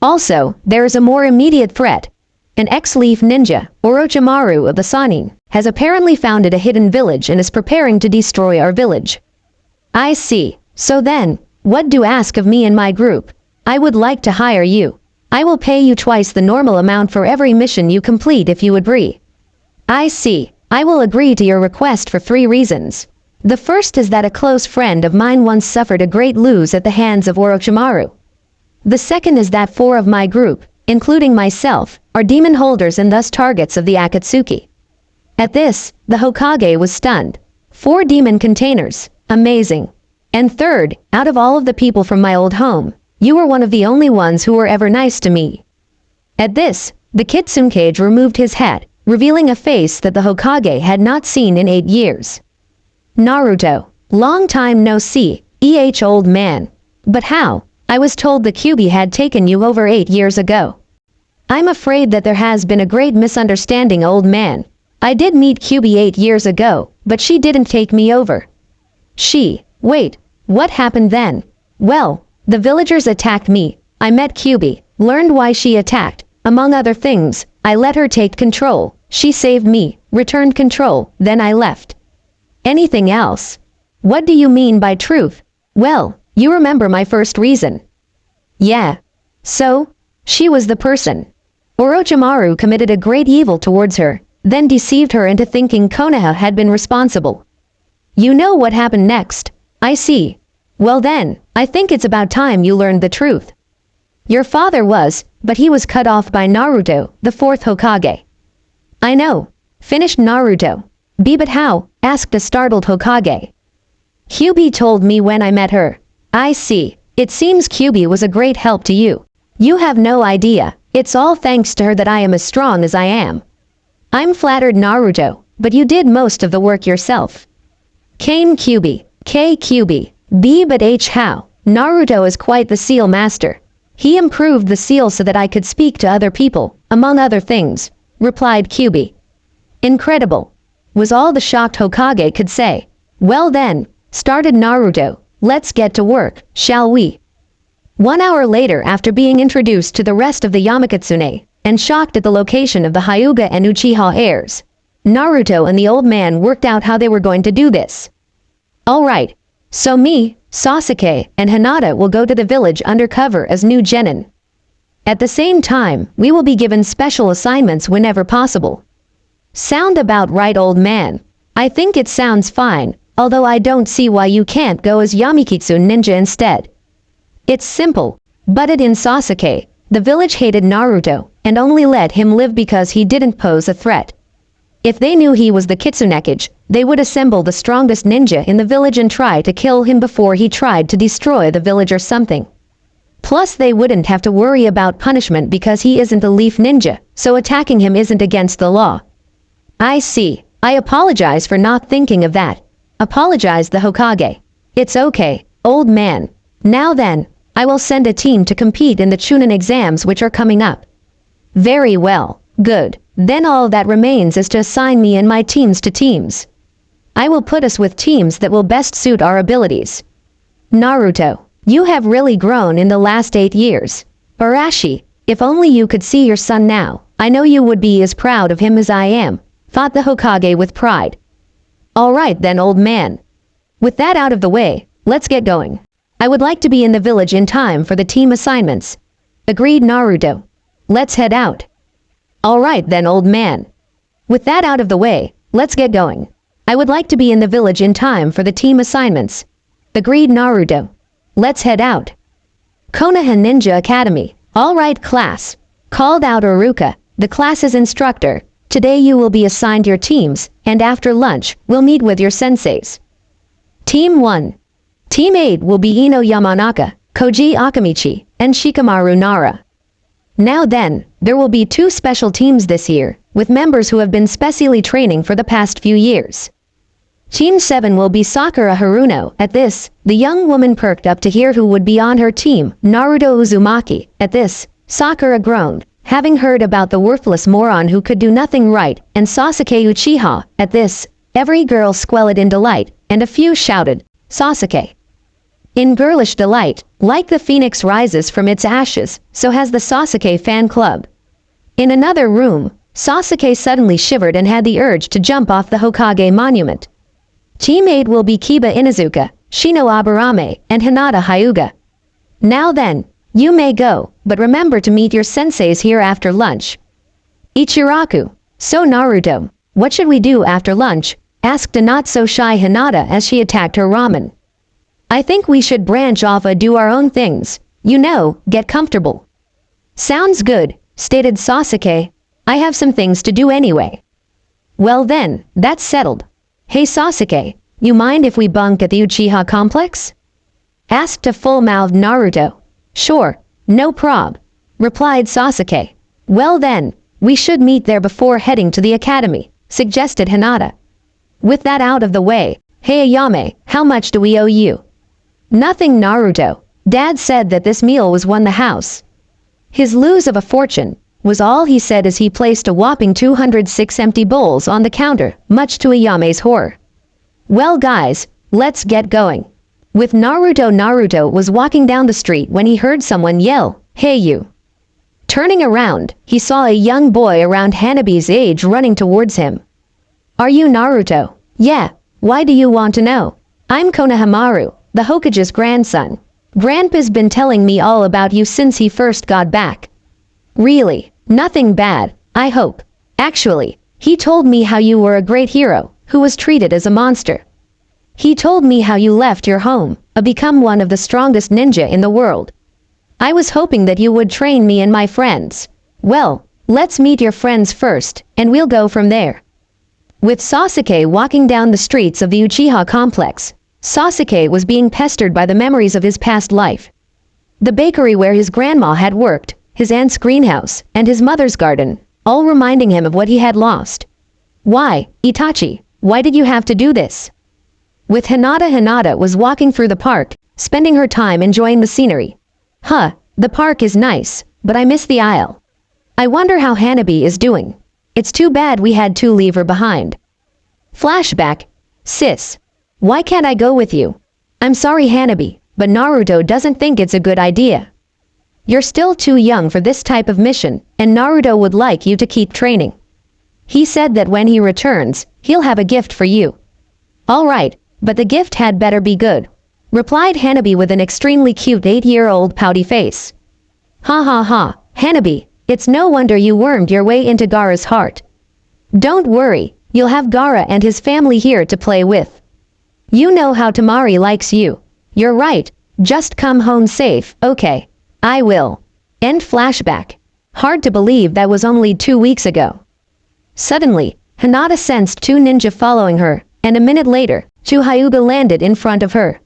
Also, there is a more immediate threat. An ex-leaf ninja, Orochimaru of the Sanin, has apparently founded a hidden village and is preparing to destroy our village." "I see. So then, what do you ask of me and my group? I would like to hire you. I will pay you twice the normal amount for every mission you complete if you agree." "I see. I will agree to your request for 3 reasons. The first is that a close friend of mine once suffered a great loss at the hands of Orochimaru. The second is that 4 of my group, including myself, are demon holders and thus targets of the Akatsuki." At this, the Hokage was stunned. 4 demon containers. Amazing. "And third, out of all of the people from my old home, you were one of the only ones who were ever nice to me." At this, the Kitsunkage removed his hat, revealing a face that the Hokage had not seen in 8 years. "Naruto, long time no see, old man. But how? I was told the Kyuubi had taken you over 8 years ago." "I'm afraid that there has been a great misunderstanding, old man. I did meet Kyuubi 8 years ago, but she didn't take me over." Wait, what happened then?" "Well, the villagers attacked me. I met Kyuubi, learned why she attacked. Among other things, I let her take control. She saved me, returned control, then I left." "Anything else?" "What do you mean by truth?" "Well, you remember my first reason." "Yeah. So? She was the person. Orochimaru committed a great evil towards her, then deceived her into thinking Konoha had been responsible. You know what happened next?" "I see. Well then, I think it's about time you learned the truth. Your father was, but he was cut off by Naruto, the 4th Hokage." "I know," finished Naruto. But how?" asked a startled Hokage. "Kyuubi told me when I met her." "I see. It seems Kyuubi was a great help to you. You have no idea. It's all thanks to her that I am as strong as I am." "I'm flattered, Naruto, but you did most of the work yourself." "Kane Kyuubi, K Kyuubi, B but H how? Naruto is quite the seal master. He improved the seal so that I could speak to other people, among other things," replied Kyuubi. "Incredible," was all the shocked Hokage could say. "Well then," started Naruto, "let's get to work, shall we?" 1 hour later, after being introduced to the rest of the Yamakitsune, and shocked at the location of the Hyuga and Uchiha heirs, Naruto and the old man worked out how they were going to do this. "Alright, so me, Sasuke, and Hinata will go to the village undercover as new genin. At the same time, we will be given special assignments whenever possible." "Sound about right, old man. I think it sounds fine, although I don't see why you can't go as Yamikitsu ninja instead." "It's simple," butted in Sasuke. "The village hated Naruto, and only let him live because he didn't pose a threat. If they knew he was the Kitsunekage, they would assemble the strongest ninja in the village and try to kill him before he tried to destroy the village or something. Plus they wouldn't have to worry about punishment because he isn't a leaf ninja, so attacking him isn't against the law." "I see. I apologize for not thinking of that," apologized the Hokage. "It's okay, old man. Now then, I will send a team to compete in the Chunin exams which are coming up." "Very well. Good. Then all that remains is to assign me and my teams to teams. I will put us with teams that will best suit our abilities." "Naruto, you have really grown in the last 8 years. Arashi, if only you could see your son now, I know you would be as proud of him as I am," thought the Hokage with pride. "Alright then, old man. With that out of the way, let's get going. I would like to be in the village in time for the team assignments." Agreed Naruto. "Let's head out." "Alright then, old man. With that out of the way, let's get going. I would like to be in the village in time for the team assignments." Agreed Naruto. "Let's head out." Konoha Ninja Academy. "Alright class," called out Iruka, the class's instructor. "Today you will be assigned your teams, and after lunch, we'll meet with your senseis. Team 1. Team 8 will be Ino Yamanaka, Koji Akamichi, and Shikamaru Nara. Now then, there will be 2 special teams this year, with members who have been specially training for the past few years. Team 7 will be Sakura Haruno. At this, the young woman perked up to hear who would be on her team, Naruto Uzumaki. At this, Sakura groaned, having heard about the worthless moron who could do nothing right, and Sasuke Uchiha. At this, every girl squealed in delight, and a few shouted, Sasuke. In girlish delight, like the phoenix rises from its ashes, so has the Sasuke fan club. In another room, Sasuke suddenly shivered and had the urge to jump off the Hokage monument. Team 8 will be Kiba Inuzuka, Shino Aburame, and Hinata Hyuga. Now then, you may go, but remember to meet your senseis here after lunch. Ichiraku, so Naruto, what should we do after lunch? Asked a not-so-shy Hinata as she attacked her ramen. I think we should branch off and do our own things. You know, get comfortable. Sounds good, stated Sasuke. I have some things to do anyway. Well then, that's settled. Hey Sasuke, you mind if we bunk at the Uchiha complex? Asked a full-mouthed Naruto. Sure, no prob, replied Sasuke. Well then, we should meet there before heading to the academy, suggested Hinata. With that out of the way, hey Ayame, how much do we owe you? Nothing, Naruto. Dad said that this meal was won the house. His lose of a fortune, was all he said as he placed a whopping 206 empty bowls on the counter, much to Ayame's horror. Well guys, let's get going. With Naruto was walking down the street when he heard someone yell, hey you. Turning around, he saw a young boy around Hanabi's age running towards him. Are you Naruto? Yeah, why do you want to know? I'm Konohamaru, the Hokage's grandson. Grandpa's been telling me all about you since he first got back. Really, nothing bad, I hope. Actually, he told me how you were a great hero, who was treated as a monster. He told me how you left your home, become one of the strongest ninja in the world. I was hoping that you would train me and my friends. Well, let's meet your friends first, and we'll go from there. With Sasuke walking down the streets of the Uchiha complex, Sasuke was being pestered by the memories of his past life. The bakery where his grandma had worked, his aunt's greenhouse, and his mother's garden, all reminding him of what he had lost. Why, Itachi, why did you have to do this? With Hinata was walking through the park, spending her time enjoying the scenery. The park is nice, but I miss the aisle. I wonder how Hanabi is doing. It's too bad we had to leave her behind. Flashback. Sis. Why can't I go with you? I'm sorry Hanabi, but Naruto doesn't think it's a good idea. You're still too young for this type of mission, and Naruto would like you to keep training. He said that when he returns, he'll have a gift for you. Alright, but the gift had better be good, replied Hanabi with an extremely cute 8-year-old pouty face. Ha ha ha, Hanabi, it's no wonder you wormed your way into Gaara's heart. Don't worry, you'll have Gaara and his family here to play with. You know how Tamari likes you. You're right, just come home safe, okay? I will. End flashback. Hard to believe that was only 2 weeks ago. Suddenly, Hinata sensed 2 ninja following her, and a minute later, 2 Hyuga landed in front of her.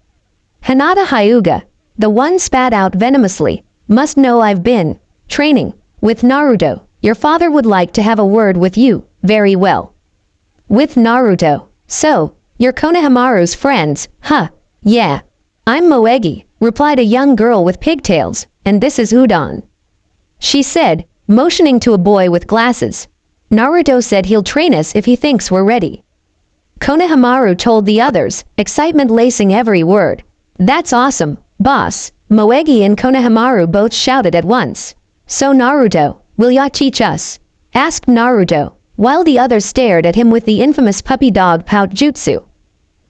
Hinata Hyuga, the one spat out venomously, must know I've been training with Naruto. Your father would like to have a word with you, very well. With Naruto, so, you're Konohamaru's friends, huh? Yeah. I'm Moegi, replied a young girl with pigtails, and this is Udon. She said, motioning to a boy with glasses. Naruto said he'll train us if he thinks we're ready. Konohamaru told the others, excitement lacing every word. That's awesome, boss. Moegi and Konohamaru both shouted at once. So Naruto, will ya teach us? Asked Naruto, while the others stared at him with the infamous puppy dog pout jutsu.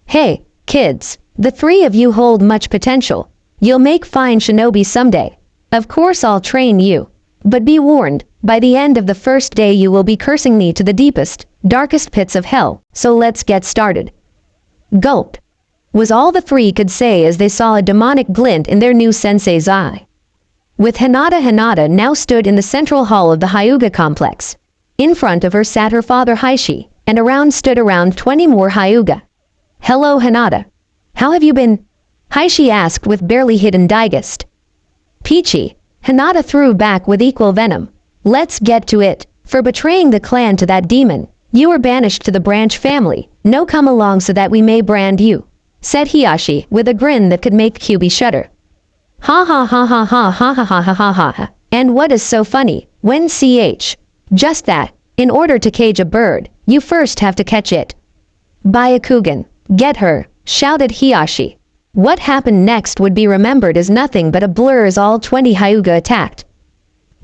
Hey, kids, the 3 of you hold much potential. You'll make fine shinobi someday. Of course I'll train you. But be warned, by the end of the first day you will be cursing me to the deepest, darkest pits of hell, so let's get started. Gulp. Was all the 3 could say as they saw a demonic glint in their new sensei's eye. With Hinata now stood in the central hall of the Hyuga complex. In front of her sat her father Heishi, and around stood around 20 more Hyuga. Hello Hinata. How have you been? Heishi asked with barely hidden digest. Peachy, Hinata threw back with equal venom. Let's get to it. For betraying the clan to that demon, you were banished to the branch family. No, come along so that we may brand you, said Hiyashi with a grin that could make Kyubi shudder. Ha ha ha ha ha ha ha ha ha ha ha. And what is so funny, when just that, in order to cage a bird, you first have to catch it. Byakugan, get her, shouted Hiyashi. What happened next would be remembered as nothing but a blur as all 20 Hyuga attacked.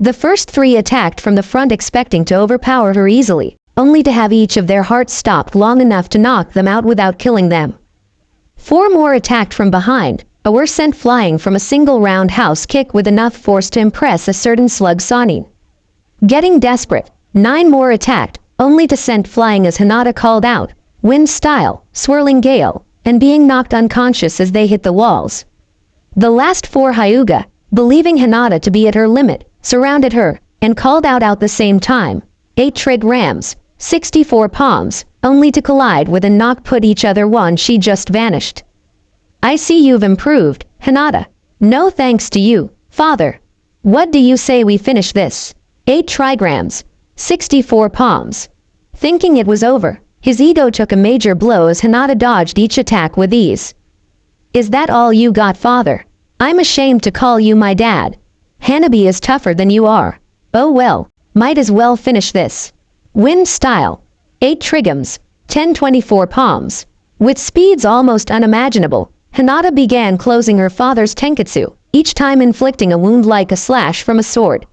The first 3 attacked from the front expecting to overpower her easily, only to have each of their hearts stopped long enough to knock them out without killing them. 4 more attacked from behind, or were sent flying from a single roundhouse kick with enough force to impress a certain slug Sanin. Getting desperate, 9 more attacked, only to send flying as Hinata called out, wind style, swirling gale, and being knocked unconscious as they hit the walls. The last 4 Hyuga, believing Hinata to be at her limit, surrounded her, and called out the same time, 8 trig rams, 64 palms, only to collide with and knock put each other one. She just vanished. I see you've improved, Hinata. No thanks to you, father. What do you say we finish this? 8 trigrams, 64 palms. Thinking it was over, his ego took a major blow as Hinata dodged each attack with ease. Is that all you got, father? I'm ashamed to call you my dad. Hanabi is tougher than you are. Oh well, might as well finish this. Wind style, 8 trigams, 10-24 palms. With speeds almost unimaginable, Hinata began closing her father's tenketsu, each time inflicting a wound like a slash from a sword.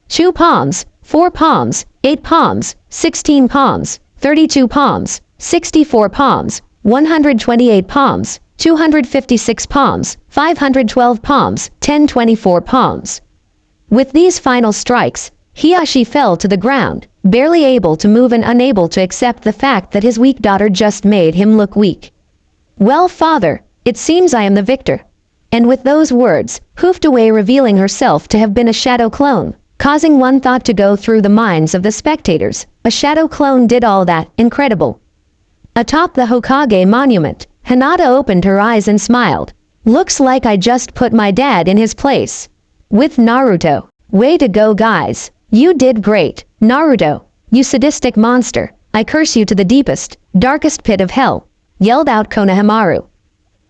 2 palms, 4 palms, 8 palms, 16 palms, 32 palms, 64 palms, 128 palms, 256 palms, 512 palms, 1024 palms. With these final strikes, Hiyashi fell to the ground, barely able to move and unable to accept the fact that his weak daughter just made him look weak. Well, father, it seems I am the victor. And with those words, hoofed away, revealing herself to have been a shadow clone, causing one thought to go through the minds of the spectators. A shadow clone did all that, incredible. Atop the Hokage monument, Hinata opened her eyes and smiled. Looks like I just put my dad in his place. With Naruto. Way to go, guys. You did great, Naruto. You sadistic monster. I curse you to the deepest, darkest pit of hell, yelled out Konohamaru.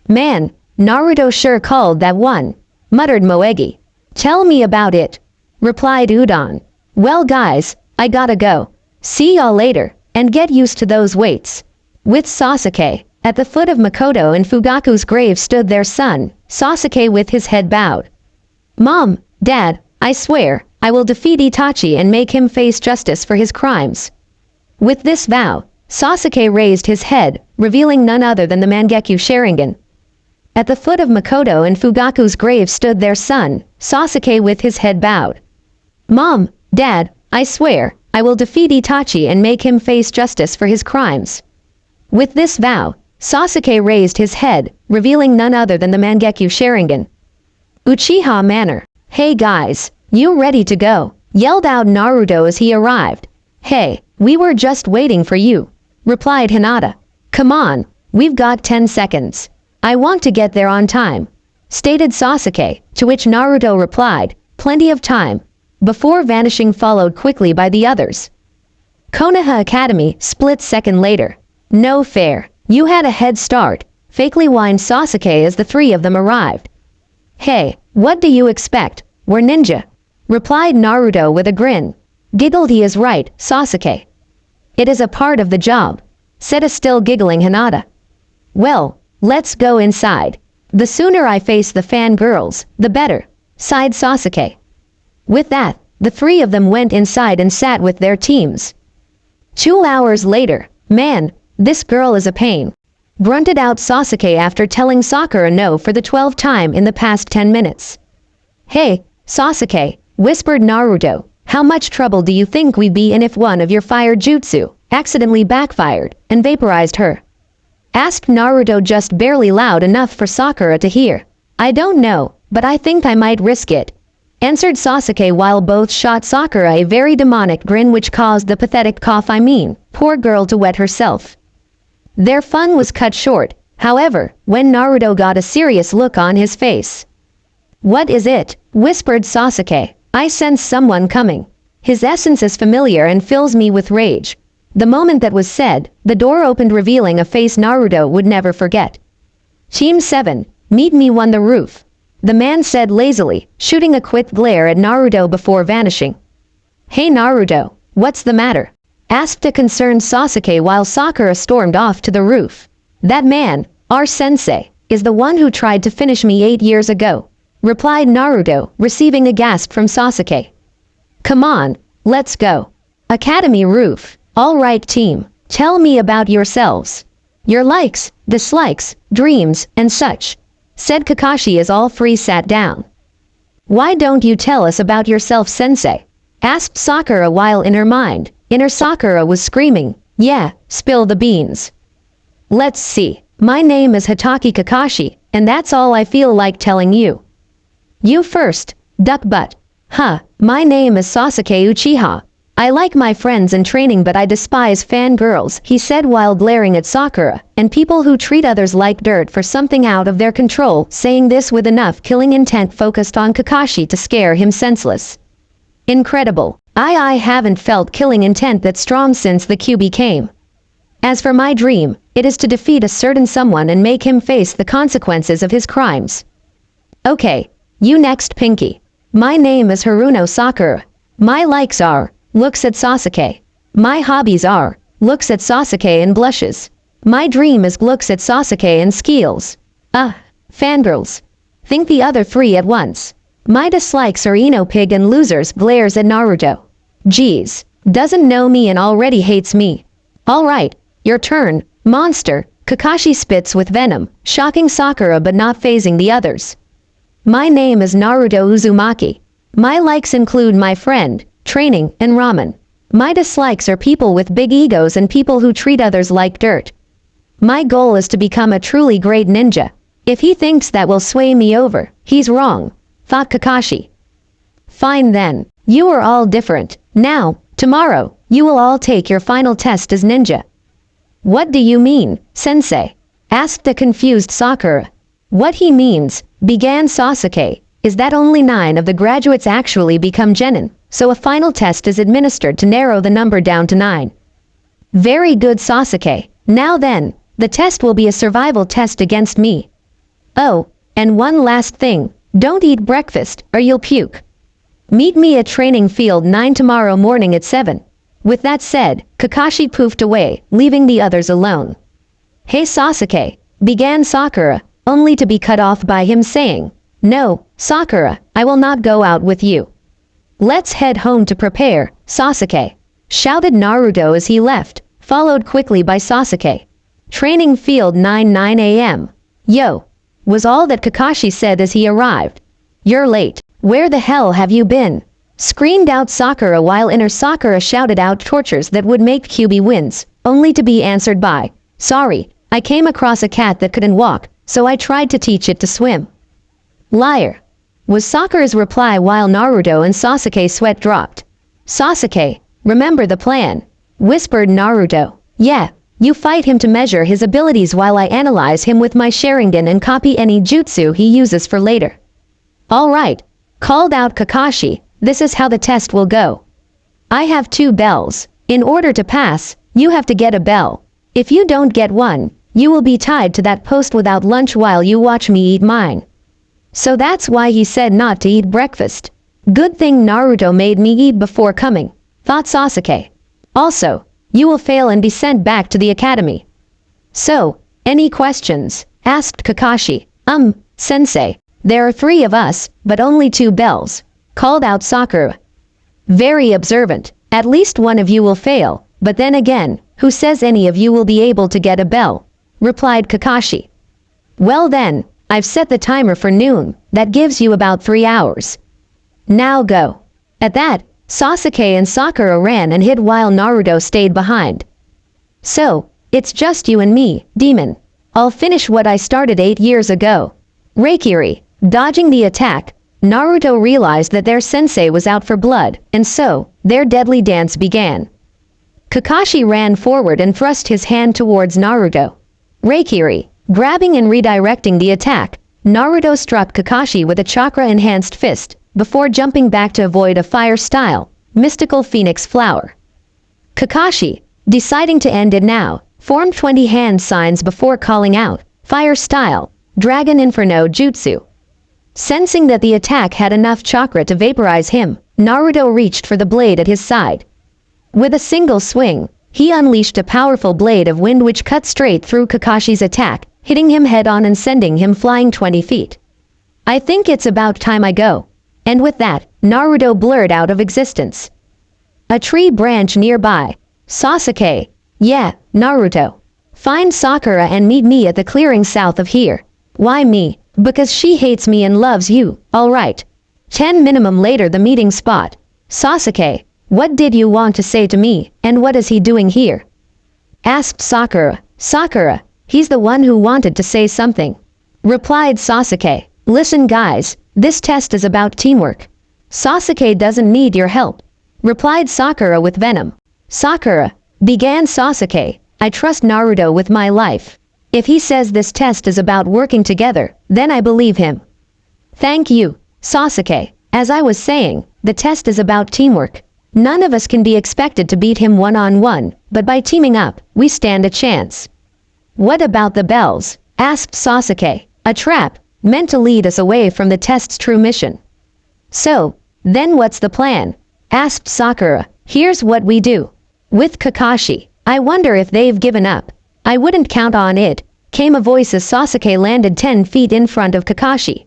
Man, Naruto sure called that one, muttered Moegi. Tell me about it, replied Udon. Well guys, I gotta go. See y'all later, and get used to those weights. With Sasuke, at the foot of Makoto and Fugaku's grave stood their son, Sasuke with his head bowed. Mom, Dad, I swear, I will defeat Itachi and make him face justice for his crimes. With this vow, Sasuke raised his head, revealing none other than the Mangekyo Sharingan. At the foot of Makoto and Fugaku's grave stood their son, Sasuke with his head bowed. Mom, Dad, I swear, I will defeat Itachi and make him face justice for his crimes. With this vow, Sasuke raised his head, revealing none other than the Mangekyo Sharingan. Uchiha Manor. Hey guys, you ready to go? Yelled out Naruto as he arrived. Hey, we were just waiting for you, replied Hinata. Come on, we've got 10 seconds. I want to get there on time, stated Sasuke, to which Naruto replied, plenty of time, before vanishing, followed quickly by the others. Konoha Academy, split second later. No fair, you had a head start, fakely whined Sasuke as the 3 of them arrived. Hey, what do you expect? We're ninja, replied Naruto with a grin. Giggled. He is right, Sasuke. It is a part of the job, said a still giggling Hinata. Well, let's go inside. The sooner I face the fangirls, the better, sighed Sasuke. With that, the 3 of them went inside and sat with their teams. 2 hours later, man, this girl is a pain, grunted out Sasuke after telling Sakura no for the 12th time in the past 10 minutes. Hey, Sasuke, whispered Naruto, how much trouble do you think we'd be in if one of your fire jutsu accidentally backfired and vaporized her? Asked Naruto, just barely loud enough for Sakura to hear. I don't know, but I think I might risk it, answered Sasuke while both shot Sakura a very demonic grin which caused the pathetic cough, poor girl, to wet herself. Their fun was cut short, However, when Naruto got a serious look on his face. "What is it?" whispered Sasuke. "I sense someone coming. His essence is familiar and fills me with rage." The moment that was said, the door opened revealing a face Naruto would never forget. "Team 7, meet me on the roof," the man said lazily, shooting a quick glare at Naruto before vanishing. "Hey Naruto, what's the matter?" asked a concerned Sasuke while Sakura stormed off to the roof. "That man, our sensei, is the one who tried to finish me 8 years ago," replied Naruto, receiving a gasp from Sasuke. "Come on, let's go. Academy roof. All right team, tell me about yourselves. Your likes, dislikes, dreams, and such," said Kakashi as all three sat down. "Why don't you tell us about yourself, sensei?" asked Sakura while in her mind, inner Sakura was screaming, "Yeah, spill the beans." "Let's see. My name is Hitaki Kakashi, and that's all I feel like telling you." "You first, duck butt." My name is Sasuke Uchiha. I like my friends and training but I despise fangirls," he said while glaring at Sakura, and people who treat others like dirt for something out of their control, saying this with enough killing intent focused on Kakashi to scare him senseless. Incredible. I haven't felt killing intent that strong since the QB came. As for my dream, it is to defeat a certain someone and make him face the consequences of his crimes. Okay, you next Pinky. My name is Haruno Sakura. My likes are, looks at Sasuke. My hobbies are, looks at Sasuke and blushes. My dream is looks at Sasuke and skills. Fangirls. Think the other three at once. My dislikes are Ino Pig and losers glares at Naruto. Geez, doesn't know me and already hates me. Alright, your turn, monster, Kakashi spits with venom, shocking Sakura but not fazing the others. My name is Naruto Uzumaki. My likes include my friend, training, and ramen. My dislikes are people with big egos and people who treat others like dirt. My goal is to become a truly great ninja. If he thinks that will sway me over, he's wrong, thought Kakashi. Fine then, you are all different. Now, tomorrow, you will all take your final test as ninja. What do you mean, sensei? Asked the confused Sakura. What he means, began Sasuke, is that only 9 of the graduates actually become genin, so a final test is administered to narrow the number down to 9. Very good Sasuke. Now then, the test will be a survival test against me. Oh, and one last thing, don't eat breakfast or you'll puke. Meet me at training field 9 tomorrow morning at 7. With that said, Kakashi poofed away, leaving the others alone. Hey Sasuke, began Sakura, only to be cut off by him saying, No, Sakura, I will not go out with you. Let's head home to prepare, Sasuke, shouted Naruto as he left, followed quickly by Sasuke. Training field 9 a.m. Yo, was all that Kakashi said as he arrived. You're late. Where the hell have you been? Screamed out Sakura while inner Sakura shouted out tortures that would make QB wins, only to be answered by, Sorry, I came across a cat that couldn't walk, so I tried to teach it to swim. Liar, was Sakura's reply while Naruto and Sasuke sweat dropped. Sasuke, remember the plan, whispered Naruto. Yeah, you fight him to measure his abilities while I analyze him with my Sharingan and copy any jutsu he uses for later. Alright, called out Kakashi, this is how the test will go. I have 2 bells. In order to pass, you have to get a bell. If you don't get one, you will be tied to that post without lunch while you watch me eat mine. So that's why he said not to eat breakfast. Good thing Naruto made me eat before coming, thought Sasuke. Also, you will fail and be sent back to the academy. So, any questions? Asked Kakashi. Sensei, there are 3 of us, but only 2 bells, called out Sakura. Very observant. At least one of you will fail, but then again, who says any of you will be able to get a bell? Replied Kakashi. Well then, I've set the timer for noon, that gives you about 3 hours. Now go. At that, Sasuke and Sakura ran and hid while Naruto stayed behind. So, it's just you and me, demon. I'll finish what I started 8 years ago. Reikiri, dodging the attack, Naruto realized that their sensei was out for blood, and so, their deadly dance began. Kakashi ran forward and thrust his hand towards Naruto. Reikiri, Grabbing and redirecting the attack, Naruto struck Kakashi with a chakra-enhanced fist, before jumping back to avoid a fire-style, mystical phoenix flower. Kakashi, deciding to end it now, formed 20 hand signs before calling out, fire-style, dragon inferno jutsu. Sensing that the attack had enough chakra to vaporize him, Naruto reached for the blade at his side. With a single swing, he unleashed a powerful blade of wind which cut straight through Kakashi's attack, hitting him head-on and sending him flying 20 feet. I think it's about time I go. And with that, Naruto blurred out of existence. A tree branch nearby. Sasuke. Yeah, Naruto. Find Sakura and meet me at the clearing south of here. Why me? Because she hates me and loves you, alright. 10 minimum later the meeting spot. Sasuke, what did you want to say to me, and what is he doing here? Asked Sakura. Sakura, he's the one who wanted to say something. Replied Sasuke. Listen guys, this test is about teamwork. Sasuke doesn't need your help. Replied Sakura with venom. Sakura, began Sasuke, I trust Naruto with my life. If he says this test is about working together, then I believe him. Thank you, Sasuke. As I was saying, the test is about teamwork. None of us can be expected to beat him one-on-one, but by teaming up, we stand a chance. What about the bells? Asked Sasuke. A trap, meant to lead us away from the test's true mission. So, then what's the plan? Asked Sakura. Here's what we do. With Kakashi, I wonder if they've given up. I wouldn't count on it, came a voice as Sasuke landed 10 feet in front of Kakashi.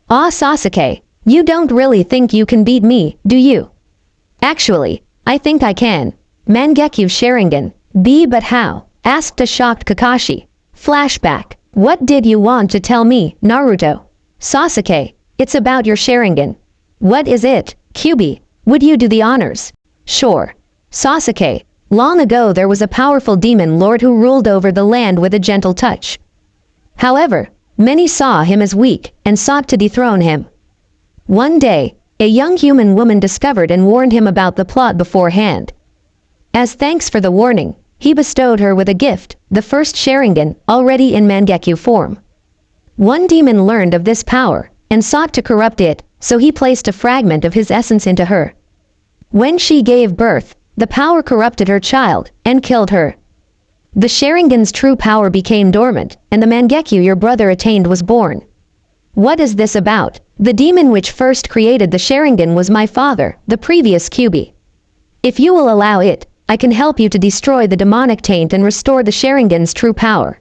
Ah Sasuke, you don't really think you can beat me, do you? Actually, I think I can. Mangekyo Sharingan. But how? Asked a shocked Kakashi. Flashback. What did you want to tell me, Naruto? Sasuke, it's about your Sharingan. What is it, Kyuubi? Would you do the honors? Sure. Sasuke, long ago there was a powerful demon lord who ruled over the land with a gentle touch. However, many saw him as weak and sought to dethrone him. One day, a young human woman discovered and warned him about the plot beforehand. As thanks for the warning, he bestowed her with a gift, the first Sharingan, already in Mangekyo form. One demon learned of this power, and sought to corrupt it, so he placed a fragment of his essence into her. When she gave birth, the power corrupted her child, and killed her. The Sharingan's true power became dormant, and the Mangekyo your brother attained was born. What is this about? The demon which first created the Sharingan was my father, the previous Kyuubi. If you will allow it, I can help you to destroy the demonic taint and restore the Sharingan's true power.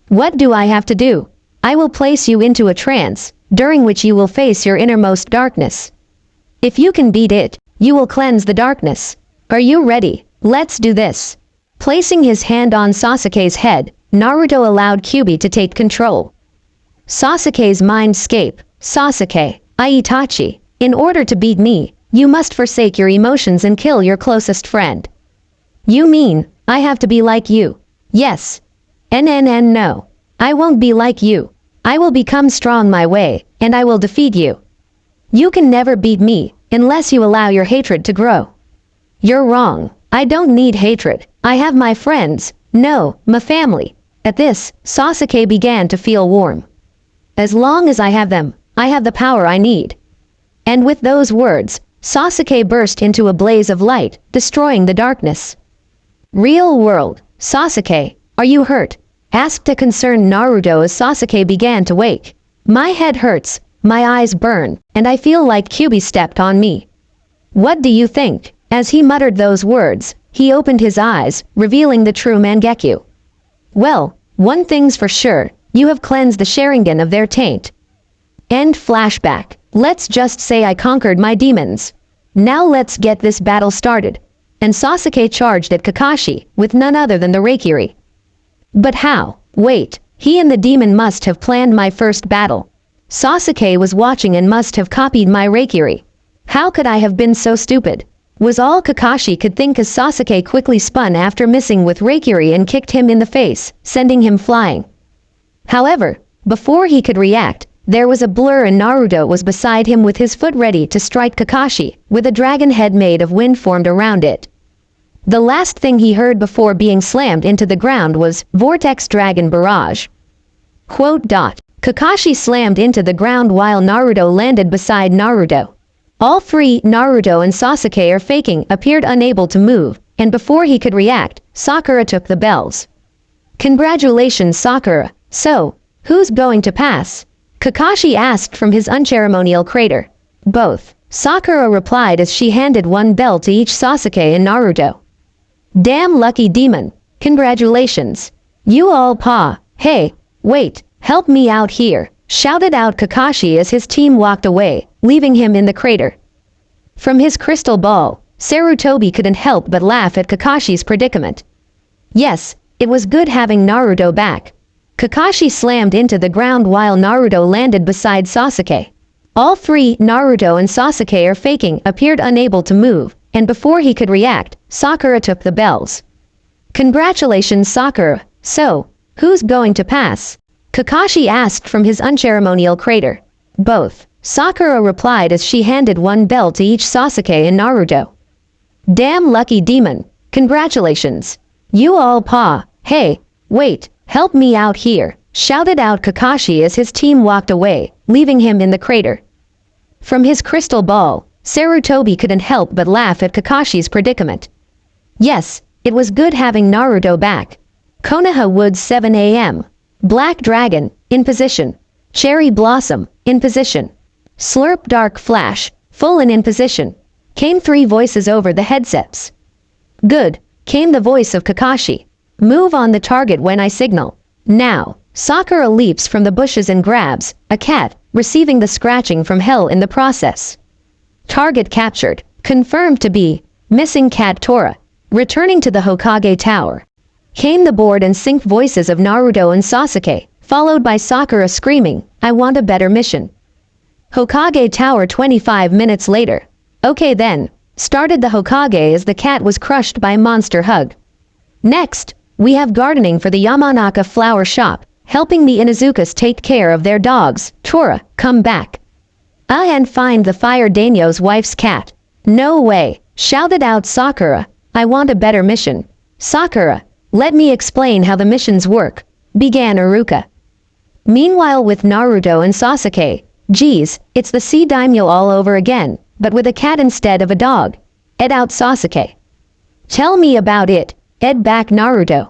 What do I have to do? I will place you into a trance, during which you will face your innermost darkness. If you can beat it, you will cleanse the darkness. Are you ready? Let's do this. Placing his hand on Sasuke's head, Naruto allowed Kyuubi to take control. Sasuke's mindscape. Sasuke, Itachi, in order to beat me, you must forsake your emotions and kill your closest friend. You mean, I have to be like you? Yes. No. I won't be like you. I will become strong my way, and I will defeat you. You can never beat me, unless you allow your hatred to grow. You're wrong. I don't need hatred. I have my friends. No, my family. At this, Sasuke began to feel warm. As long as I have them, I have the power I need. And with those words, Sasuke burst into a blaze of light, destroying the darkness. Real world. Sasuke, are you hurt? Asked a concerned Naruto as Sasuke began to wake. My head hurts, my eyes burn, and I feel like Kyuubi stepped on me. What do you think? As he muttered those words, he opened his eyes, revealing the true Mangekyo. Well, one thing's for sure, you have cleansed the Sharingan of their taint. End flashback. Let's just say I conquered my demons. Now let's get this battle started. And Sasuke charged at Kakashi, with none other than the Raikiri. But how? Wait, he and the demon must have planned my first battle. Sasuke was watching and must have copied my Raikiri. How could I have been so stupid? Was all Kakashi could think as Sasuke quickly spun after missing with Raikiri and kicked him in the face, sending him flying. However, before he could react, there was a blur and Naruto was beside him with his foot ready to strike Kakashi, with a dragon head made of wind formed around it. The last thing he heard before being slammed into the ground was Vortex Dragon Barrage. Kakashi slammed into the ground while Naruto landed beside Naruto. All three, Naruto and Sasuke are faking, appeared unable to move, and before he could react, Sakura took the bells. Congratulations, Sakura. So, who's going to pass? Kakashi asked from his unceremonial crater. Both. Sakura replied as she handed one bell to each Sasuke and Naruto. Damn lucky demon. Congratulations. You all paw. Hey, wait, help me out here, shouted out Kakashi as his team walked away, leaving him in the crater. From his crystal ball, Sarutobi couldn't help but laugh at Kakashi's predicament. Yes, it was good having Naruto back. Kakashi slammed into the ground while Naruto landed beside Sasuke. All three, Naruto and Sasuke are faking, appeared unable to move, and before he could react, Sakura took the bells. Congratulations, Sakura. So, who's going to pass? Kakashi asked from his unceremonial crater. Both. Sakura replied as she handed one bell to each Sasuke and Naruto. Damn lucky demon. Congratulations. You all paw. Hey, wait, help me out here, shouted out Kakashi as his team walked away, leaving him in the crater. From his crystal ball, Sarutobi couldn't help but laugh at Kakashi's predicament. Yes, it was good having Naruto back. Konoha Woods 7 a.m. Black Dragon, in position. Cherry Blossom, in position. Slurp Dark Flash, full and in position. Came three voices over the headsets. Good, came the voice of Kakashi. Move on the target when I signal. Now, Sakura leaps from the bushes and grabs a cat, receiving the scratching from hell in the process. Target captured, confirmed to be missing cat Tora. Returning to the Hokage Tower. Came the bored and sync voices of Naruto and Sasuke, followed by Sakura screaming, I want a better mission. Hokage Tower 25 minutes later. Okay then, started the Hokage as the cat was crushed by a monster hug. Next, we have gardening for the Yamanaka flower shop, helping the Inuzukas take care of their dogs. Tora, come back. And find the fire daimyo's wife's cat. No way, shouted out Sakura, I want a better mission. Sakura, let me explain how the missions work, began Iruka. Meanwhile with Naruto and Sasuke, geez, it's the sea daimyo all over again, but with a cat instead of a dog. Ed out Sasuke. Tell me about it, Ed back Naruto.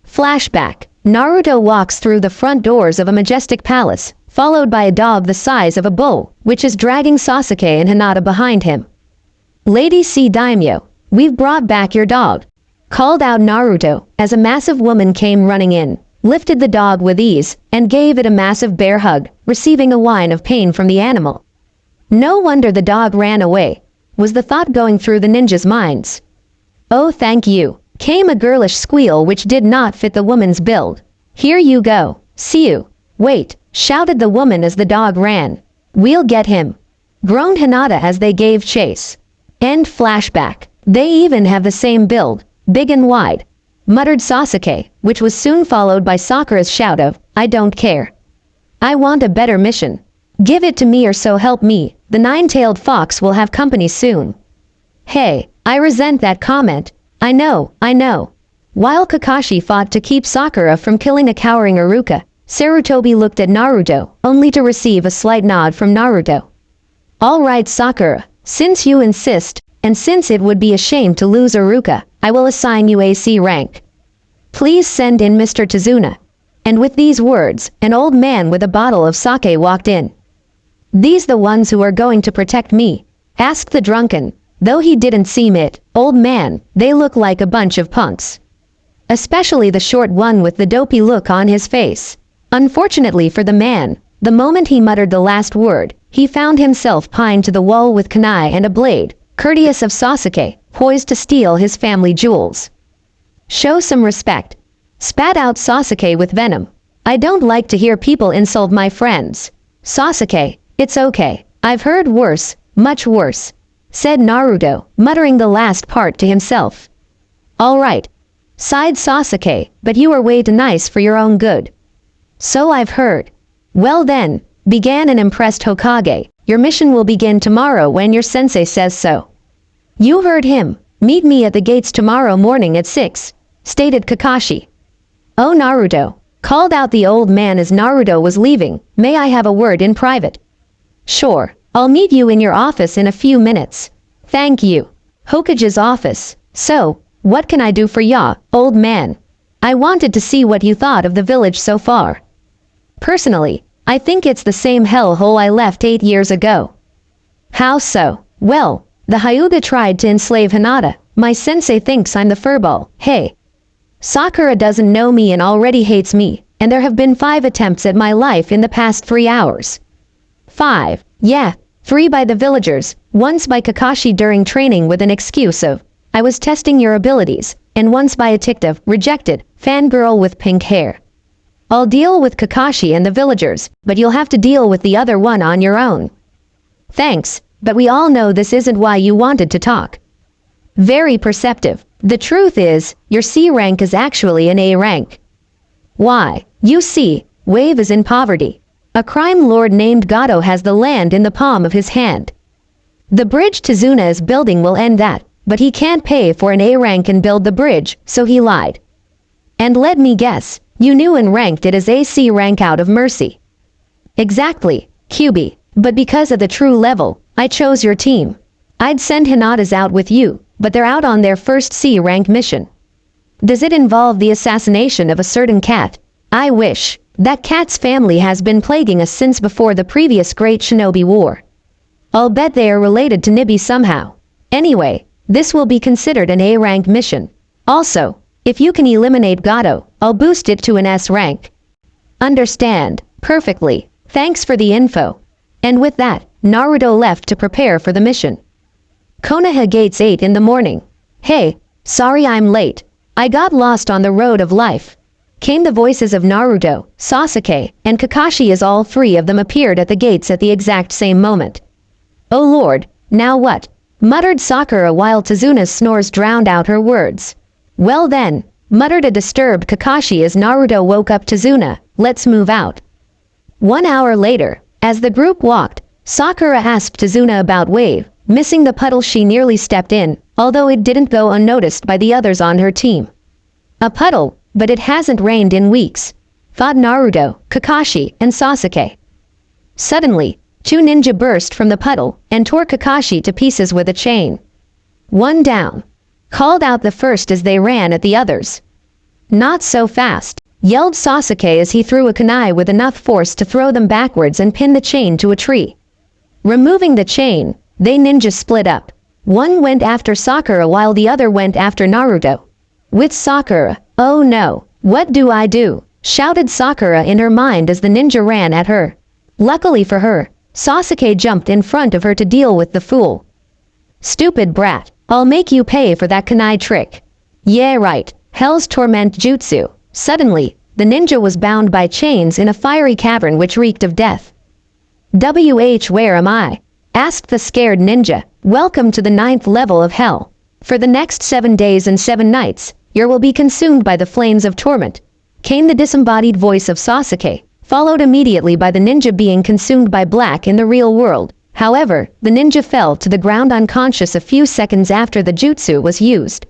Flashback, Naruto walks through the front doors of a majestic palace, followed by a dog the size of a bull, which is dragging Sasuke and Hinata behind him. Lady Sea Daimyo, we've brought back your dog, called out Naruto, as a massive woman came running in, lifted the dog with ease, and gave it a massive bear hug, receiving a whine of pain from the animal. No wonder the dog ran away, was the thought going through the ninjas' minds. Oh thank you, came a girlish squeal which did not fit the woman's build. Here you go, see you. Wait, shouted the woman as the dog ran. We'll get him, groaned Hinata as they gave chase. End flashback. They even have the same build, big and wide, muttered Sasuke, which was soon followed by Sakura's shout of, I don't care. I want a better mission. Give it to me or so help me, the nine-tailed fox will have company soon. Hey, I resent that comment. I know. While Kakashi fought to keep Sakura from killing a cowering Iruka, Sarutobi looked at Naruto, only to receive a slight nod from Naruto. Alright Sakura, since you insist, and since it would be a shame to lose Iruka, I will assign you AC rank. Please send in Mr. Tazuna. And with these words, an old man with a bottle of sake walked in. These the ones who are going to protect me? Asked the drunken, though he didn't seem it, old man, they look like a bunch of punks. Especially the short one with the dopey look on his face. Unfortunately for the man, the moment he muttered the last word, he found himself pinned to the wall with kunai and a blade, courteous of Sasuke, poised to steal his family jewels. Show some respect. Spat out Sasuke with venom. I don't like to hear people insult my friends. Sasuke, it's okay. I've heard worse, much worse, said Naruto, muttering the last part to himself. Alright, sighed Sasuke, but you are way too nice for your own good. So I've heard. Well then, began an impressed Hokage, your mission will begin tomorrow when your sensei says so. You heard him, meet me at the gates tomorrow morning at 6, stated Kakashi. Oh Naruto, Called out the old man as Naruto was leaving. May I have a word in private? Sure, I'll meet you in your office in a few minutes. Thank you. Hokage's office. So, what can I do for ya, old man? I wanted to see what you thought of the village so far. Personally, I think it's the same hellhole I left 8 years ago. How so? Well, the Hyuga tried to enslave Hinata. My sensei thinks I'm the furball. Hey. Sakura doesn't know me and already hates me, and there have been 5 attempts at my life in the past 3 hours. 5. Yeah, 3 by the villagers, once by Kakashi during training with an excuse of, I was testing your abilities, and once by a ticked rejected, fangirl with pink hair. I'll deal with Kakashi and the villagers, but you'll have to deal with the other one on your own. Thanks, but we all know this isn't why you wanted to talk. Very perceptive. The truth is, your C rank is actually an A rank. Why? You see, Wave is in poverty. A crime lord named Gato has the land in the palm of his hand. The bridge Tazuna is building will end that, but he can't pay for an A rank and build the bridge, so he lied. And let me guess, you knew and ranked it as a C rank out of mercy. Exactly, QB, but because of the true level, I chose your team. I'd send Hinata's out with you, but they're out on their first C rank mission. Does it involve the assassination of a certain cat? I wish. That cat's family has been plaguing us since before the previous Great Shinobi War. I'll bet they are related to Nibi somehow. Anyway, this will be considered an A rank mission. Also, if you can eliminate Gato, I'll boost it to an S rank. Understand, perfectly. Thanks for the info. And with that, Naruto left to prepare for the mission. Konoha gates 8 in the morning. Hey, sorry I'm late. I got lost on the road of life. Came the voices of Naruto, Sasuke, and Kakashi as all 3 of them appeared at the gates at the exact same moment. Oh lord, now what? Muttered Sakura while Tazuna's snores drowned out her words. Well then, muttered a disturbed Kakashi as Naruto woke up Tazuna, let's move out. 1 hour later, as the group walked, Sakura asked Tazuna about Wave, missing the puddle she nearly stepped in, although it didn't go unnoticed by the others on her team. A puddle, but it hasn't rained in weeks, thought Naruto, Kakashi, and Sasuke. Suddenly, 2 ninja burst from the puddle and tore Kakashi to pieces with a chain. 1 down. Called out the first as they ran at the others. Not so fast, yelled Sasuke as he threw a kunai with enough force to throw them backwards and pin the chain to a tree. Removing the chain, they ninja split up. One went after Sakura while the other went after Naruto. With Sakura, oh no, what do I do? Shouted Sakura in her mind as the ninja ran at her. Luckily for her, Sasuke jumped in front of her to deal with the fool. Stupid brat, I'll make you pay for that kunai trick. Yeah right, Hell's Torment Jutsu. Suddenly, the ninja was bound by chains in a fiery cavern which reeked of death. Where am I? Asked the scared ninja. Welcome to the 9th level of hell. For the next 7 days and 7 nights, you will be consumed by the flames of torment. Came the disembodied voice of Sasuke, followed immediately by the ninja being consumed by black in the real world. However, the ninja fell to the ground unconscious a few seconds after the jutsu was used.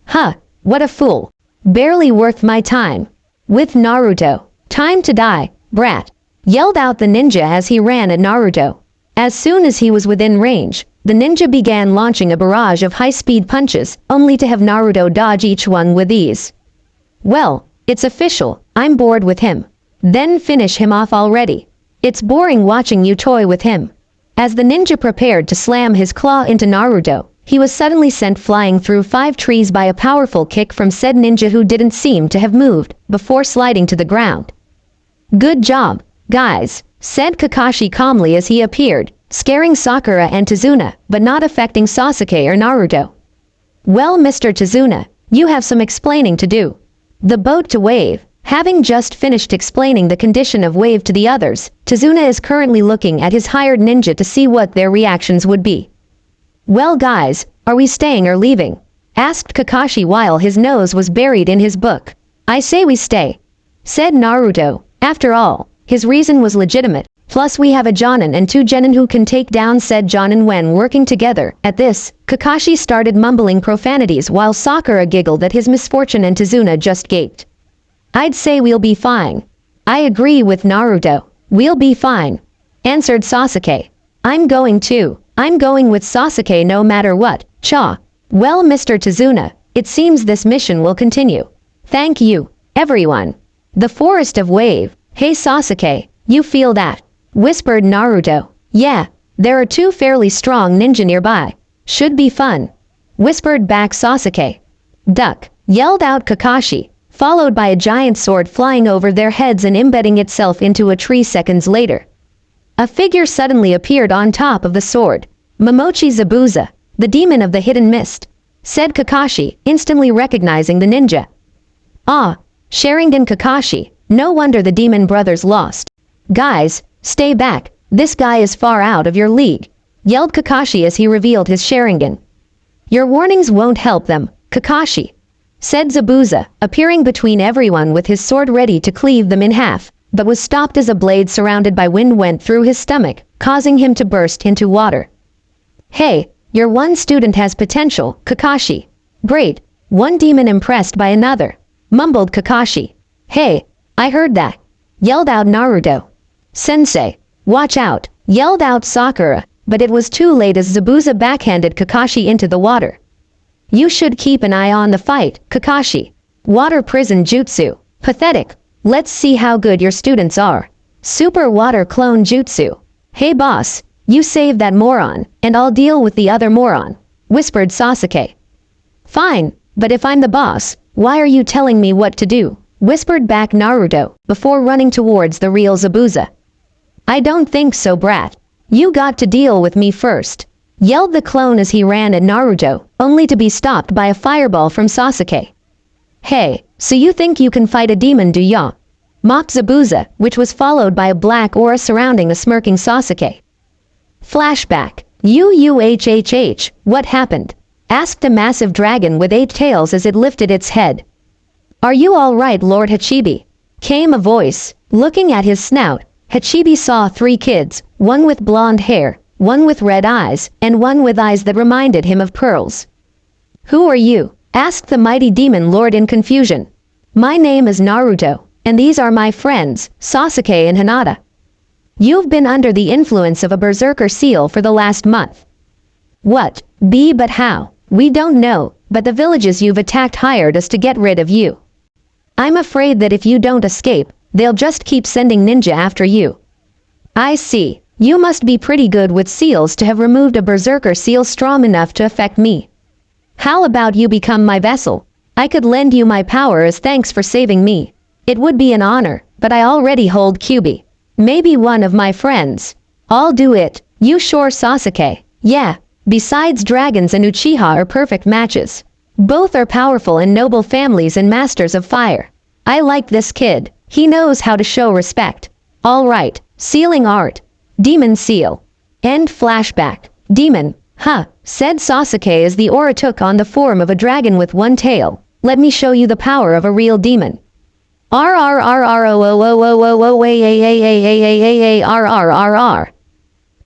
Huh, what a fool. Barely worth my time. With Naruto. Time to die, brat. Yelled out the ninja as he ran at Naruto. As soon as he was within range, the ninja began launching a barrage of high-speed punches, only to have Naruto dodge each one with ease. Well, it's official, I'm bored with him. Then finish him off already. It's boring watching you toy with him. As the ninja prepared to slam his claw into Naruto, he was suddenly sent flying through 5 trees by a powerful kick from said ninja who didn't seem to have moved, before sliding to the ground. Good job, guys, said Kakashi calmly as he appeared, scaring Sakura and Tazuna, but not affecting Sasuke or Naruto. Well, Mr. Tazuna, you have some explaining to do. The boat to Wave. Having just finished explaining the condition of Wave to the others, Tazuna is currently looking at his hired ninja to see what their reactions would be. Well guys, are we staying or leaving? Asked Kakashi while his nose was buried in his book. I say we stay, said Naruto. After all, his reason was legitimate, plus we have a Jonin and 2 genin who can take down said Jonin when working together. At this, Kakashi started mumbling profanities while Sakura giggled at his misfortune and Tazuna just gaped. I'd say we'll be fine. I agree with Naruto. We'll be fine, answered Sasuke. I'm going too. I'm going with Sasuke no matter what. Cha. Well, Mr. Tazuna, it seems this mission will continue. Thank you, everyone. The Forest of Wave. Hey Sasuke, you feel that? Whispered Naruto. Yeah, there are two fairly strong ninja nearby. Should be fun. Whispered back Sasuke. Duck, yelled out Kakashi, followed by a giant sword flying over their heads and embedding itself into a tree seconds later. A figure suddenly appeared on top of the sword. Momochi Zabuza, the demon of the hidden mist, said Kakashi, instantly recognizing the ninja. Ah, Sharingan Kakashi, no wonder the demon brothers lost. Guys, stay back, this guy is far out of your league, yelled Kakashi as he revealed his Sharingan. Your warnings won't help them, Kakashi, said Zabuza, appearing between everyone with his sword ready to cleave them in half, but was stopped as a blade surrounded by wind went through his stomach, causing him to burst into water. Hey, your one student has potential, Kakashi. Great, one demon impressed by another, mumbled Kakashi. Hey, I heard that, yelled out Naruto. Sensei, watch out, yelled out Sakura, but it was too late as Zabuza backhanded Kakashi into the water. You should keep an eye on the fight, Kakashi. Water prison jutsu. Pathetic. Let's see how good your students are. Super water clone jutsu. Hey boss, you save that moron, and I'll deal with the other moron, whispered Sasuke. Fine, but if I'm the boss, why are you telling me what to do? Whispered back Naruto, before running towards the real Zabuza. I don't think so, brat. You got to deal with me first, yelled the clone as he ran at Naruto, only to be stopped by a fireball from Sasuke. Hey, so you think you can fight a demon, do ya? Mocked Zabuza, which was followed by a black aura surrounding a smirking Sasuke. Flashback. What happened? Asked a massive dragon with 8 tails as it lifted its head. Are you all right, Lord Hachibi? Came a voice. Looking at his snout, Hachibi saw 3 kids, one with blonde hair, one with red eyes, and one with eyes that reminded him of pearls. Who are you? Asked the mighty demon lord in confusion. My name is Naruto, and these are my friends, Sasuke and Hinata. You've been under the influence of a berserker seal for the last month. What? But how? We don't know, but the villages you've attacked hired us to get rid of you. I'm afraid that if you don't escape, they'll just keep sending ninja after you. I see. You must be pretty good with seals to have removed a berserker seal strong enough to affect me. How about you become my vessel? I could lend you my power as thanks for saving me. It would be an honor, but I already hold Kyuubi. Maybe one of my friends. I'll do it. You sure, Sasuke? Yeah. Besides, dragons and Uchiha are perfect matches. Both are powerful and noble families and masters of fire. I like this kid. He knows how to show respect. All right. Sealing art. Demon seal. End flashback. Demon. Huh, said Sasuke as the aura took on the form of a dragon with 1 tail. Let me show you the power of a real demon. RRRROOOOOOOAAAAAARRRR.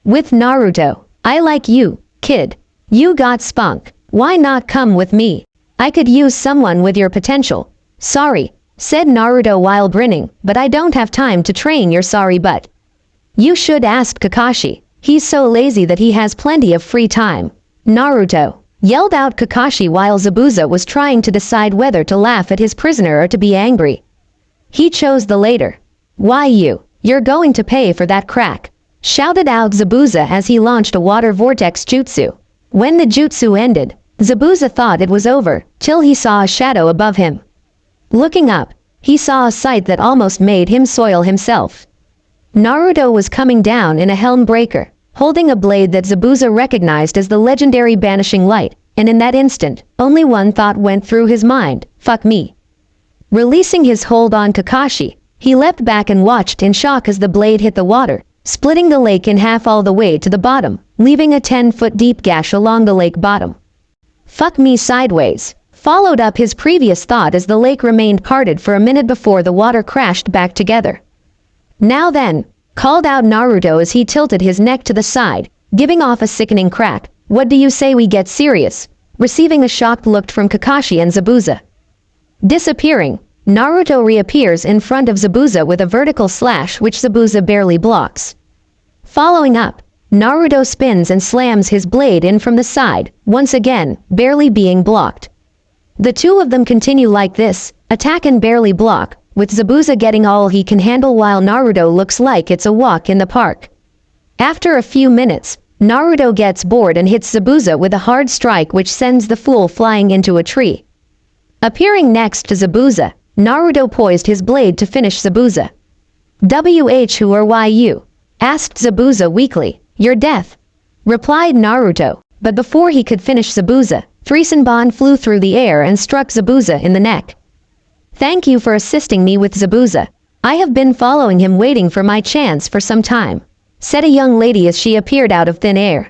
With Naruto. I like you, kid. You got spunk. Why not come with me? I could use someone with your potential. Sorry, said Naruto while grinning, but I don't have time to train your sorry butt. You should ask Kakashi. He's so lazy that he has plenty of free time. Naruto, yelled out Kakashi while Zabuza was trying to decide whether to laugh at his prisoner or to be angry. He chose the later. Why you're going to pay for that crack, shouted out Zabuza as he launched a water vortex jutsu. When the jutsu ended, Zabuza thought it was over, till he saw a shadow above him. Looking up, he saw a sight that almost made him soil himself. Naruto was coming down in a helm breaker, holding a blade that Zabuza recognized as the legendary banishing light, and in that instant, only one thought went through his mind, fuck me. Releasing his hold on Kakashi, he leapt back and watched in shock as the blade hit the water, splitting the lake in half all the way to the bottom, leaving a 10-foot deep gash along the lake bottom. Fuck me sideways, followed up his previous thought as the lake remained parted for a minute before the water crashed back together. Now then, called out Naruto as he tilted his neck to the side, giving off a sickening crack. What do you say we get serious? Receiving a shocked look from Kakashi and Zabuza. Disappearing, Naruto reappears in front of Zabuza with a vertical slash which Zabuza barely blocks. Following up, Naruto spins and slams his blade in from the side, once again, barely being blocked. The two of them continue like this, attack and barely block, with Zabuza getting all he can handle while Naruto looks like it's a walk in the park. After a few minutes, Naruto gets bored and hits Zabuza with a hard strike which sends the fool flying into a tree. Appearing next to Zabuza, Naruto poised his blade to finish Zabuza. "Who are you?" asked Zabuza weakly. "Your death," replied Naruto, but before he could finish Zabuza, Senbon flew through the air and struck Zabuza in the neck. "Thank you for assisting me with Zabuza. I have been following him waiting for my chance for some time," said a young lady as she appeared out of thin air.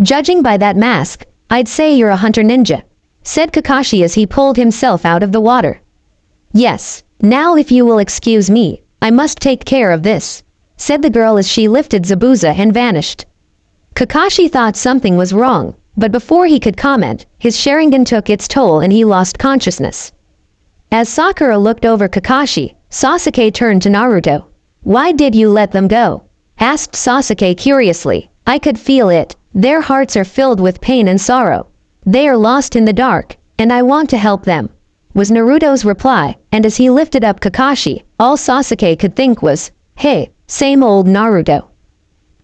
"Judging by that mask, I'd say you're a hunter ninja," said Kakashi as he pulled himself out of the water. "Yes, now if you will excuse me, I must take care of this," said the girl as she lifted Zabuza and vanished. Kakashi thought something was wrong, but before he could comment, his Sharingan took its toll and he lost consciousness. As Sakura looked over Kakashi, Sasuke turned to Naruto. "Why did you let them go?" asked Sasuke curiously. "I could feel it. Their hearts are filled with pain and sorrow. They are lost in the dark, and I want to help them," was Naruto's reply, and as he lifted up Kakashi, all Sasuke could think was, "Hey, same old Naruto."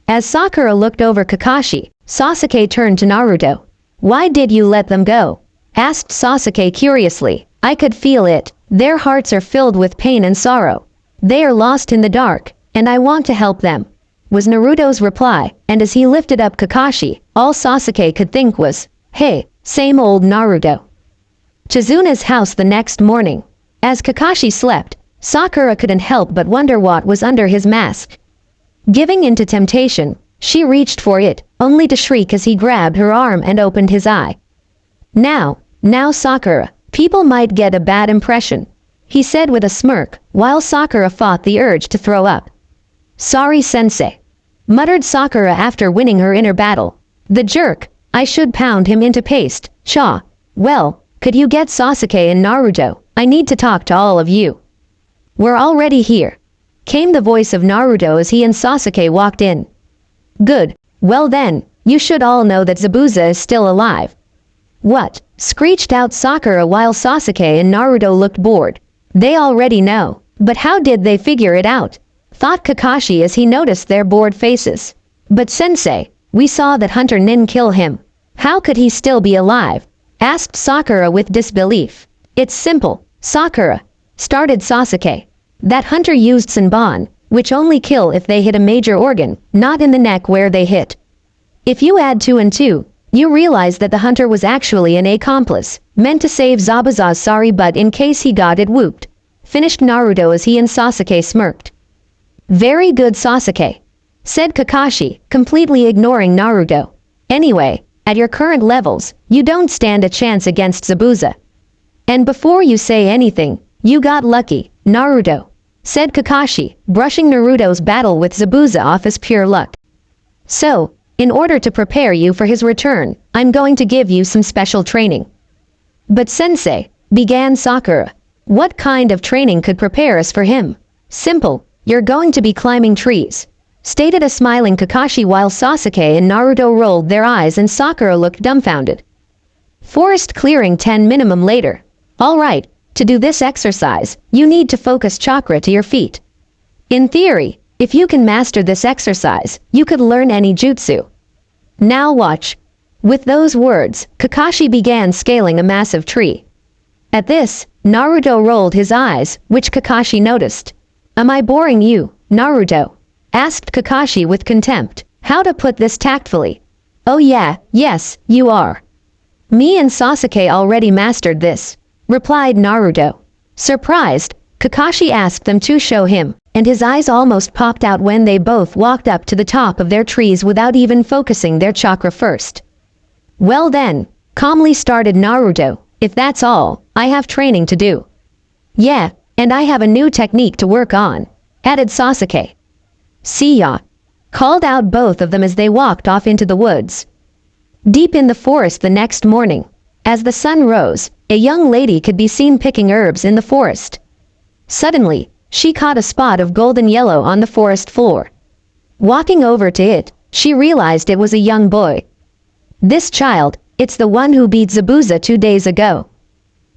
As Sakura looked over Kakashi, Sasuke turned to Naruto. "Why did you let them go?" asked Sasuke curiously. "I could feel it. Their hearts are filled with pain and sorrow. They are lost in the dark, and I want to help them," was Naruto's reply, and as he lifted up Kakashi, all Sasuke could think was, "Hey, same old Naruto." Chizuna's house the next morning. As Kakashi slept, Sakura couldn't help but wonder what was under his mask. Giving into temptation, she reached for it, only to shriek as he grabbed her arm and opened his eye. Now Sakura, people might get a bad impression," he said with a smirk, while Sakura fought the urge to throw up. "Sorry sensei," muttered Sakura after winning her inner battle. "The jerk, I should pound him into paste, cha. Well, could you get Sasuke and Naruto? I need to talk to all of you." "We're already here," came the voice of Naruto as he and Sasuke walked in. "Good, well then, you should all know that Zabuza is still alive." "What?" screeched out Sakura while Sasuke and Naruto looked bored. "They already know, but how did they figure it out?" thought Kakashi as he noticed their bored faces. "But sensei, we saw that Hunter Nin kill him. How could he still be alive?" asked Sakura with disbelief. "It's simple, Sakura," started Sasuke. "That hunter used Senbon, which only kill if they hit a major organ, not in the neck where they hit. If you add 2 and 2, you realize that the hunter was actually an accomplice, meant to save Zabuza's sorry butt in case he got it whooped," finished Naruto as he and Sasuke smirked. "Very good Sasuke," said Kakashi, completely ignoring Naruto. "Anyway, at your current levels, you don't stand a chance against Zabuza. And before you say anything, you got lucky, Naruto," said Kakashi, brushing Naruto's battle with Zabuza off as pure luck. "So, in order to prepare you for his return, I'm going to give you some special training." "But sensei," began Sakura, "what kind of training could prepare us for him?" "Simple, you're going to be climbing trees," stated a smiling Kakashi while Sasuke and Naruto rolled their eyes and Sakura looked dumbfounded. "Forest clearing 10 minimum later. All right, to do this exercise, you need to focus chakra to your feet. In theory, if you can master this exercise, you could learn any jutsu. Now watch." With those words, Kakashi began scaling a massive tree. At this, Naruto rolled his eyes, which Kakashi noticed. "Am I boring you, Naruto?" asked Kakashi with contempt. "How to put this tactfully?" "Oh yeah, yes, you are. Me and Sasuke already mastered this," replied Naruto. Surprised, Kakashi asked them to show him, and his eyes almost popped out when they both walked up to the top of their trees without even focusing their chakra first. "Well then," calmly started Naruto, "if that's all, I have training to do." "Yeah, and I have a new technique to work on," added Sasuke. "See ya," called out both of them as they walked off into the woods. Deep in the forest the next morning, as the sun rose, a young lady could be seen picking herbs in the forest. Suddenly, she caught a spot of golden yellow on the forest floor. Walking over to it, she realized it was a young boy. This child, it's the one who beat Zabuza 2 days ago.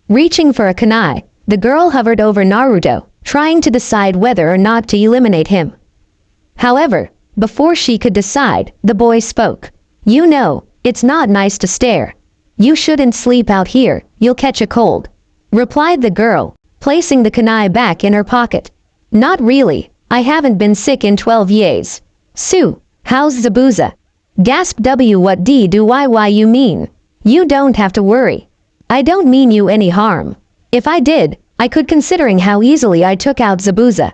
Reaching for a kunai, the girl hovered over Naruto, trying to decide whether or not to eliminate him. However, before she could decide, the boy spoke. You know, it's not nice to stare. You shouldn't sleep out here, you'll catch a cold, replied the girl, placing the kunai back in her pocket. Not really, I haven't been sick in 12 years. Sue, how's Zabuza? Gasped W. What do why you mean? You don't have to worry. I don't mean you any harm. If I did, I could considering how easily I took out Zabuza.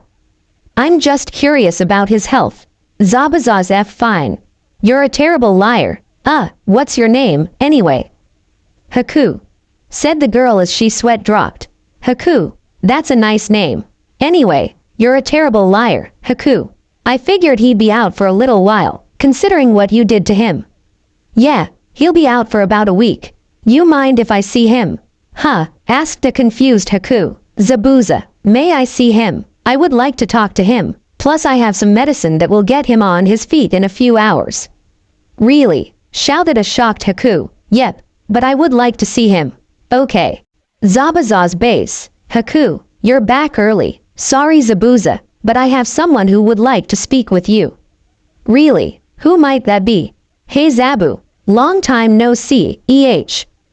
I'm just curious about his health. Zabuza's fine. You're a terrible liar. What's your name, anyway? Haku, said the girl as she sweat dropped. Haku, that's a nice name. Anyway, you're a terrible liar, Haku. I figured he'd be out for a little while, considering what you did to him. Yeah, he'll be out for about a week. You mind if I see him? Huh, asked a confused Haku. Zabuza, may I see him? I would like to talk to him, plus I have some medicine that will get him on his feet in a few hours. Really? Shouted a shocked Haku. Yep, but I would like to see him. Okay. Zabuza's base. Haku, you're back early. Sorry Zabuza, but I have someone who would like to speak with you. Really? Who might that be? Hey Zabu, long time no see,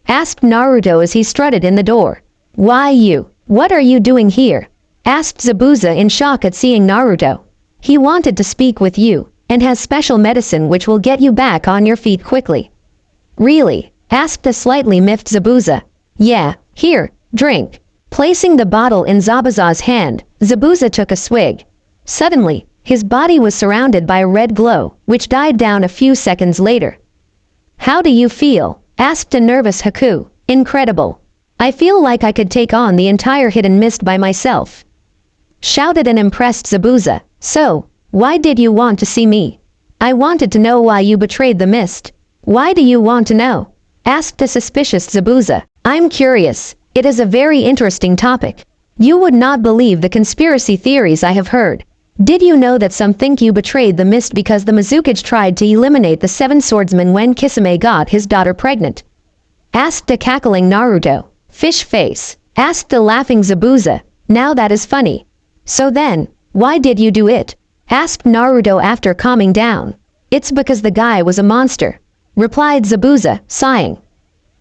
asked Naruto as he strutted in the door. Why you? What are you doing here? Asked Zabuza in shock at seeing Naruto. He wanted to speak with you, and has special medicine which will get you back on your feet quickly. Really? Asked the slightly miffed Zabuza. Yeah, here, drink. Placing the bottle in Zabuza's hand, Zabuza took a swig. Suddenly, his body was surrounded by a red glow, which died down a few seconds later. How do you feel? Asked a nervous Haku. Incredible. I feel like I could take on the entire hidden mist by myself. Shouted an impressed Zabuza. So, why did you want to see me? I wanted to know why you betrayed the mist. Why do you want to know? Asked the suspicious Zabuza. I'm curious. It is a very interesting topic. You would not believe the conspiracy theories I have heard. Did you know that some think you betrayed the mist because the Mizukage tried to eliminate the 7 swordsmen when Kisame got his daughter pregnant? Asked the cackling Naruto. Fish face. Asked the laughing Zabuza. Now that is funny. So then, why did you do it? Asked Naruto after calming down. It's because the guy was a monster, replied Zabuza, sighing.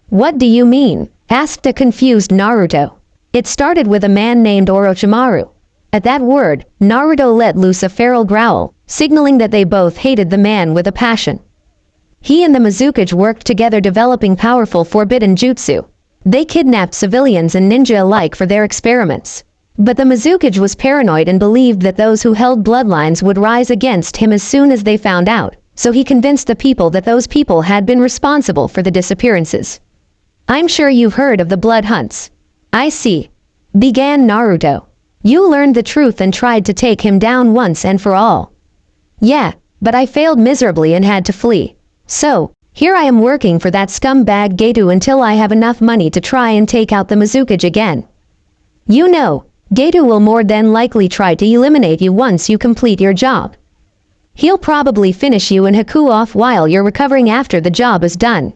What do you mean? Asked a confused Naruto. It started with a man named Orochimaru. At that word, Naruto let loose a feral growl, signaling that they both hated the man with a passion. He and the Mizukage worked together developing powerful forbidden jutsu. They kidnapped civilians and ninja alike for their experiments. But the Mizukage was paranoid and believed that those who held bloodlines would rise against him as soon as they found out, so he convinced the people that those people had been responsible for the disappearances. I'm sure you've heard of the blood hunts. I see. Began Naruto. You learned the truth and tried to take him down once and for all. Yeah, but I failed miserably and had to flee. So, here I am working for that scumbag Geto until I have enough money to try and take out the Mizukage again. You know, Geto will more than likely try to eliminate you once you complete your job. He'll probably finish you and Haku off while you're recovering after the job is done.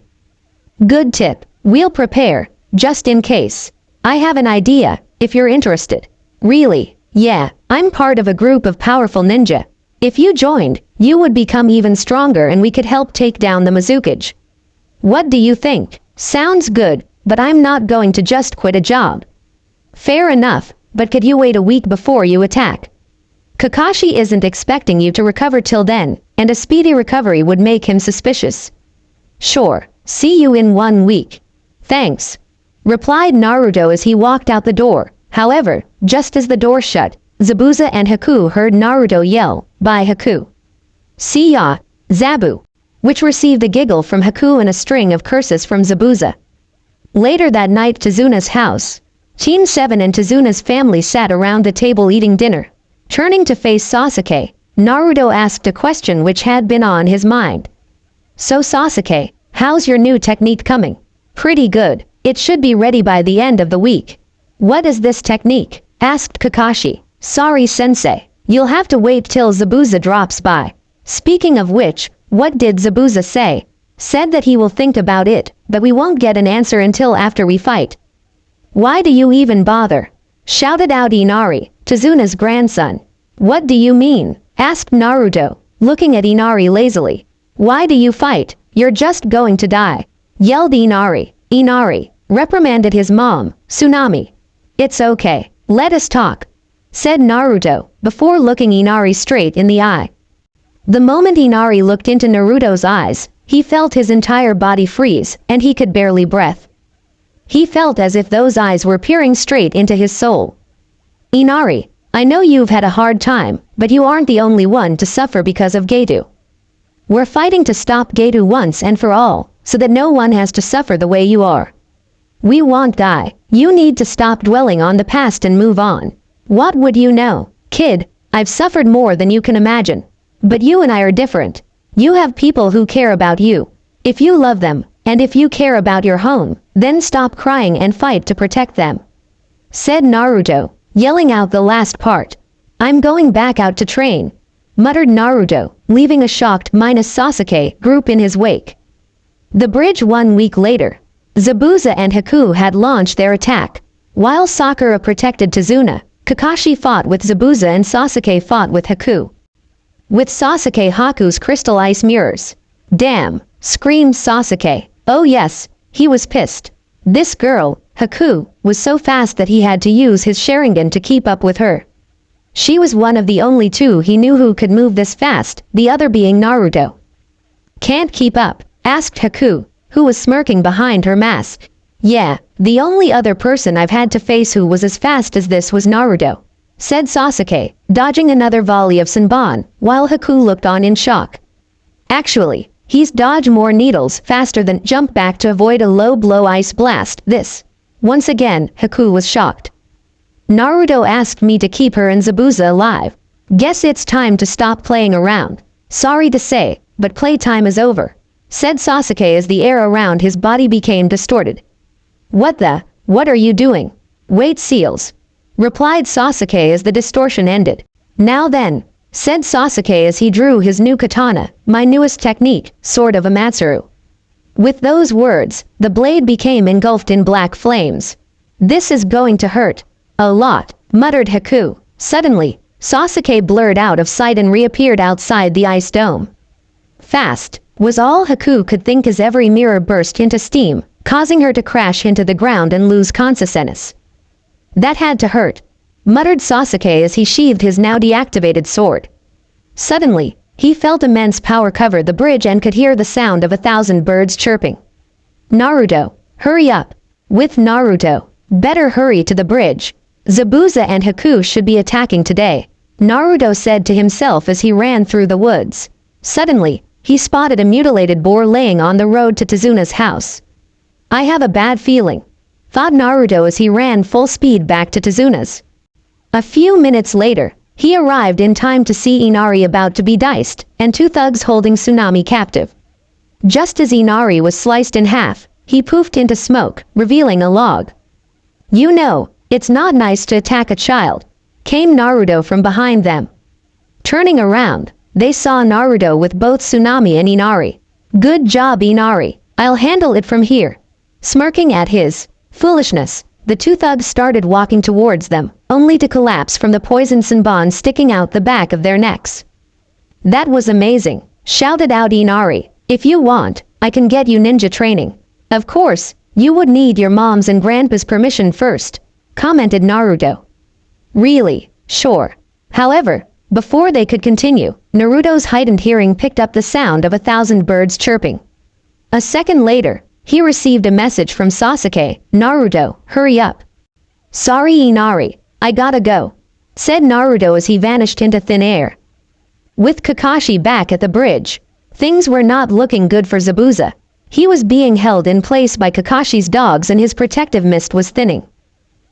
Good tip. We'll prepare, just in case. I have an idea, if you're interested. Really? Yeah, I'm part of a group of powerful ninja. If you joined, you would become even stronger and we could help take down the Mizukage. What do you think? Sounds good, but I'm not going to just quit a job. Fair enough, but could you wait a week before you attack? Kakashi isn't expecting you to recover till then, and a speedy recovery would make him suspicious. Sure, see you in 1 week. Thanks, replied Naruto as he walked out the door. However, just as the door shut, Zabuza and Haku heard Naruto yell, "Bye Haku." See ya, Zabu, which received a giggle from Haku and a string of curses from Zabuza. Later that night at Tazuna's house, Teen 7 and Tazuna's family sat around the table eating dinner. Turning to face Sasuke, Naruto asked a question which had been on his mind. So Sasuke, how's your new technique coming? Pretty good. It should be ready by the end of the week. What is this technique? asked Kakashi. Sorry sensei, you'll have to wait till Zabuza drops by. Speaking of which, what did Zabuza say? Said that he will think about it, but we won't get an answer until after we fight. Why do you even bother? Shouted out Inari, Tizuna's grandson. What do you mean? Asked Naruto, looking at Inari lazily. Why do you fight? You're just going to die. Yelled Inari. Inari reprimanded his mom, Tsunami. It's okay, let us talk, said Naruto, before looking Inari straight in the eye. The moment Inari looked into Naruto's eyes, he felt his entire body freeze, and he could barely breathe. He felt as if those eyes were peering straight into his soul. Inari, I know you've had a hard time, but you aren't the only one to suffer because of Getu. We're fighting to stop Getu once and for all, so that no one has to suffer the way you are. We won't die. You need to stop dwelling on the past and move on. What would you know? Kid, I've suffered more than you can imagine. But you and I are different. You have people who care about you. If you love them, and if you care about your home, then stop crying and fight to protect them. Said Naruto, yelling out the last part. I'm going back out to train, muttered Naruto, leaving a shocked Sasuke group in his wake. The bridge 1 week later. Zabuza and Haku had launched their attack. While Sakura protected Tizuna, Kakashi fought with Zabuza and Sasuke fought with Haku. With Sasuke Haku's crystal ice mirrors. Damn, screamed Sasuke. Oh yes, he was pissed. This girl, Haku, was so fast that he had to use his Sharingan to keep up with her. She was one of the only two he knew who could move this fast, the other being Naruto. Can't keep up? Asked Haku, who was smirking behind her mask. Yeah, the only other person I've had to face who was as fast as this was Naruto, said Sasuke, dodging another volley of Senbon, while Haku looked on in shock. Actually, he's dodged more needles faster than jump back to avoid a low blow ice blast. This. Once again, Haku was shocked. Naruto asked me to keep her and Zabuza alive. Guess it's time to stop playing around. Sorry to say, but playtime is over, said Sasuke as the air around his body became distorted. What are you doing? Wait, seals, replied Sasuke as the distortion ended. Now then, said Sasuke as he drew his new katana, my newest technique, Sword of Amatsuru. With those words, the blade became engulfed in black flames. This is going to hurt. A lot, muttered Haku. Suddenly, Sasuke blurred out of sight and reappeared outside the ice dome. Fast, was all Haku could think as every mirror burst into steam, causing her to crash into the ground and lose consciousness. That had to hurt, muttered Sasuke as he sheathed his now deactivated sword. Suddenly, he felt immense power cover the bridge and could hear the sound of 1,000 birds chirping. Naruto, hurry up. With Naruto, better hurry to the bridge. Zabuza and Haku should be attacking today, Naruto said to himself as he ran through the woods. Suddenly, he spotted a mutilated boar laying on the road to Tizuna's house. I have a bad feeling, thought Naruto as he ran full speed back to Tizuna's. A few minutes later, he arrived in time to see Inari about to be diced, and two thugs holding Tsunami captive. Just as Inari was sliced in half, he poofed into smoke, revealing a log. You know, it's not nice to attack a child, came Naruto from behind them. Turning around, they saw Naruto with both Tsunami and Inari. Good job, Inari, I'll handle it from here. Smirking at his foolishness, the two thugs started walking towards them, only to collapse from the poison Senbon sticking out the back of their necks. That was amazing, shouted out Inari. If you want, I can get you ninja training. Of course, you would need your mom's and grandpa's permission first, commented Naruto. Really? Sure. However, before they could continue, Naruto's heightened hearing picked up the sound of 1,000 birds chirping. A second later, he received a message from Sasuke. Naruto, hurry up. Sorry Inari, I gotta go, said Naruto as he vanished into thin air. With Kakashi back at the bridge, things were not looking good for Zabuza. He was being held in place by Kakashi's dogs and his protective mist was thinning.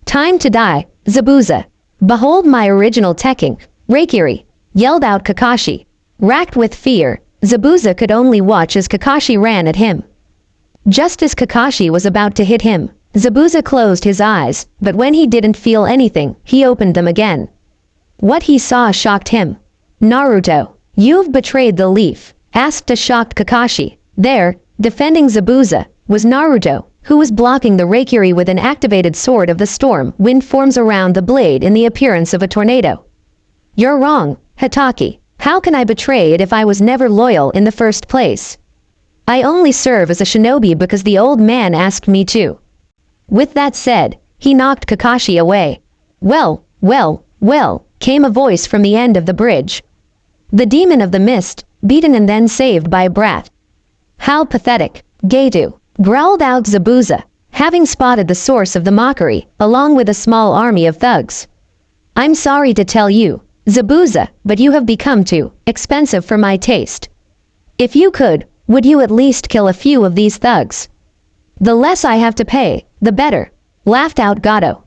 Time to die, Zabuza. Behold my original Tekking, Raikiri, yelled out Kakashi. Racked with fear, Zabuza could only watch as Kakashi ran at him. Just as Kakashi was about to hit him, Zabuza closed his eyes, but when he didn't feel anything, he opened them again. What he saw shocked him. Naruto, you've betrayed the leaf, asked a shocked Kakashi. There, defending Zabuza, was Naruto, who was blocking the Raikiri with an activated sword of the storm. Wind forms around the blade in the appearance of a tornado. You're wrong, Hatake. How can I betray it if I was never loyal in the first place? I only serve as a shinobi because the old man asked me to. With that said, he knocked Kakashi away. Well, came a voice from the end of the bridge. The demon of the mist, beaten and then saved by a brat. How pathetic, Gedu, growled out Zabuza, having spotted the source of the mockery, along with a small army of thugs. I'm sorry to tell you, Zabuza, but you have become too expensive for my taste. If you could, would you at least kill a few of these thugs? The less I have to pay, the better, laughed out Gato.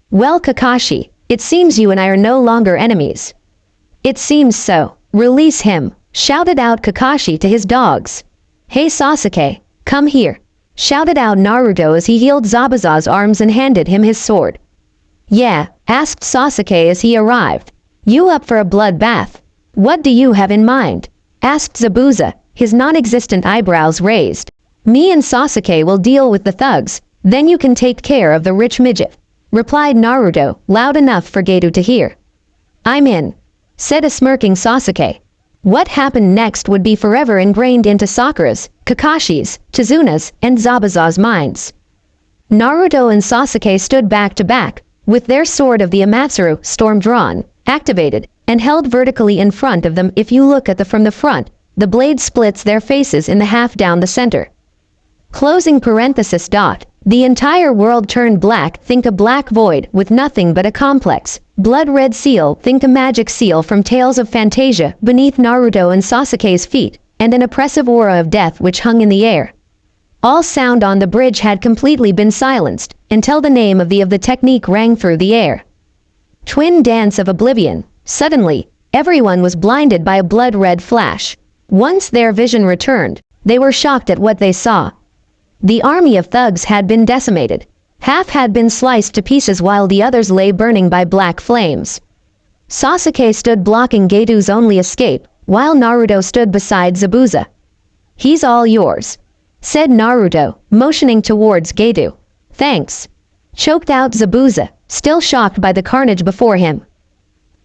Well, Kakashi, it seems you and I are no longer enemies. It seems so. Release him, shouted out Kakashi to his dogs. Hey Sasuke, come here, shouted out Naruto as he healed Zabuza's arms and handed him his sword. Yeah, asked Sasuke as he arrived. You up for a bloodbath? What do you have in mind? Asked Zabuza, his non-existent eyebrows raised. Me and Sasuke will deal with the thugs, then you can take care of the rich midget, replied Naruto, loud enough for Gedu to hear. I'm in, said a smirking Sasuke. What happened next would be forever ingrained into Sakura's, Kakashi's, Chizuna's, and Zabuza's minds. Naruto and Sasuke stood back to back, with their sword of the Amatsuru storm drawn, activated, and held vertically in front of them. If you look at from the front, the blade splits their faces in the half down the center. Closing parenthesis dot. The entire world turned black. Think a black void with nothing but a complex, blood-red seal. Think a magic seal from Tales of Fantasia beneath Naruto and Sasuke's feet, and an oppressive aura of death which hung in the air. All sound on the bridge had completely been silenced, until the name of the technique rang through the air. Twin Dance of Oblivion. Suddenly, everyone was blinded by a blood-red flash. Once their vision returned, they were shocked at what they saw. The army of thugs had been decimated. Half had been sliced to pieces while the others lay burning by black flames. Sasuke stood blocking Gedu's only escape, while Naruto stood beside Zabuza. He's all yours, said Naruto, motioning towards Gedu. Thanks, choked out Zabuza, still shocked by the carnage before him.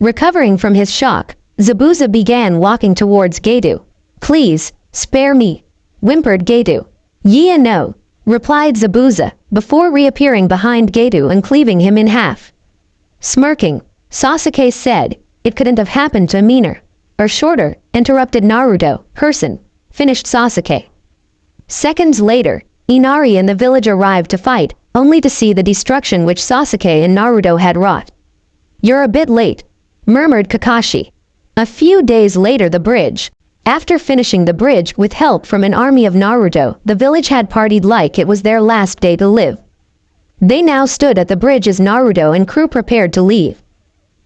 Recovering from his shock, Zabuza began walking towards Gedu. Please, spare me, whimpered Gedu. Yeah no, replied Zabuza, before reappearing behind Gedu and cleaving him in half. Smirking, Sasuke said, it couldn't have happened to meaner, or shorter, interrupted Naruto. Person, finished Sasuke. Seconds later, Inari and the village arrived to fight, only to see the destruction which Sasuke and Naruto had wrought. You're a bit late, murmured Kakashi. A few days later the bridge. After finishing the bridge with help from an army of Naruto, the village had partied like it was their last day to live. They now stood at the bridge as Naruto and crew prepared to leave.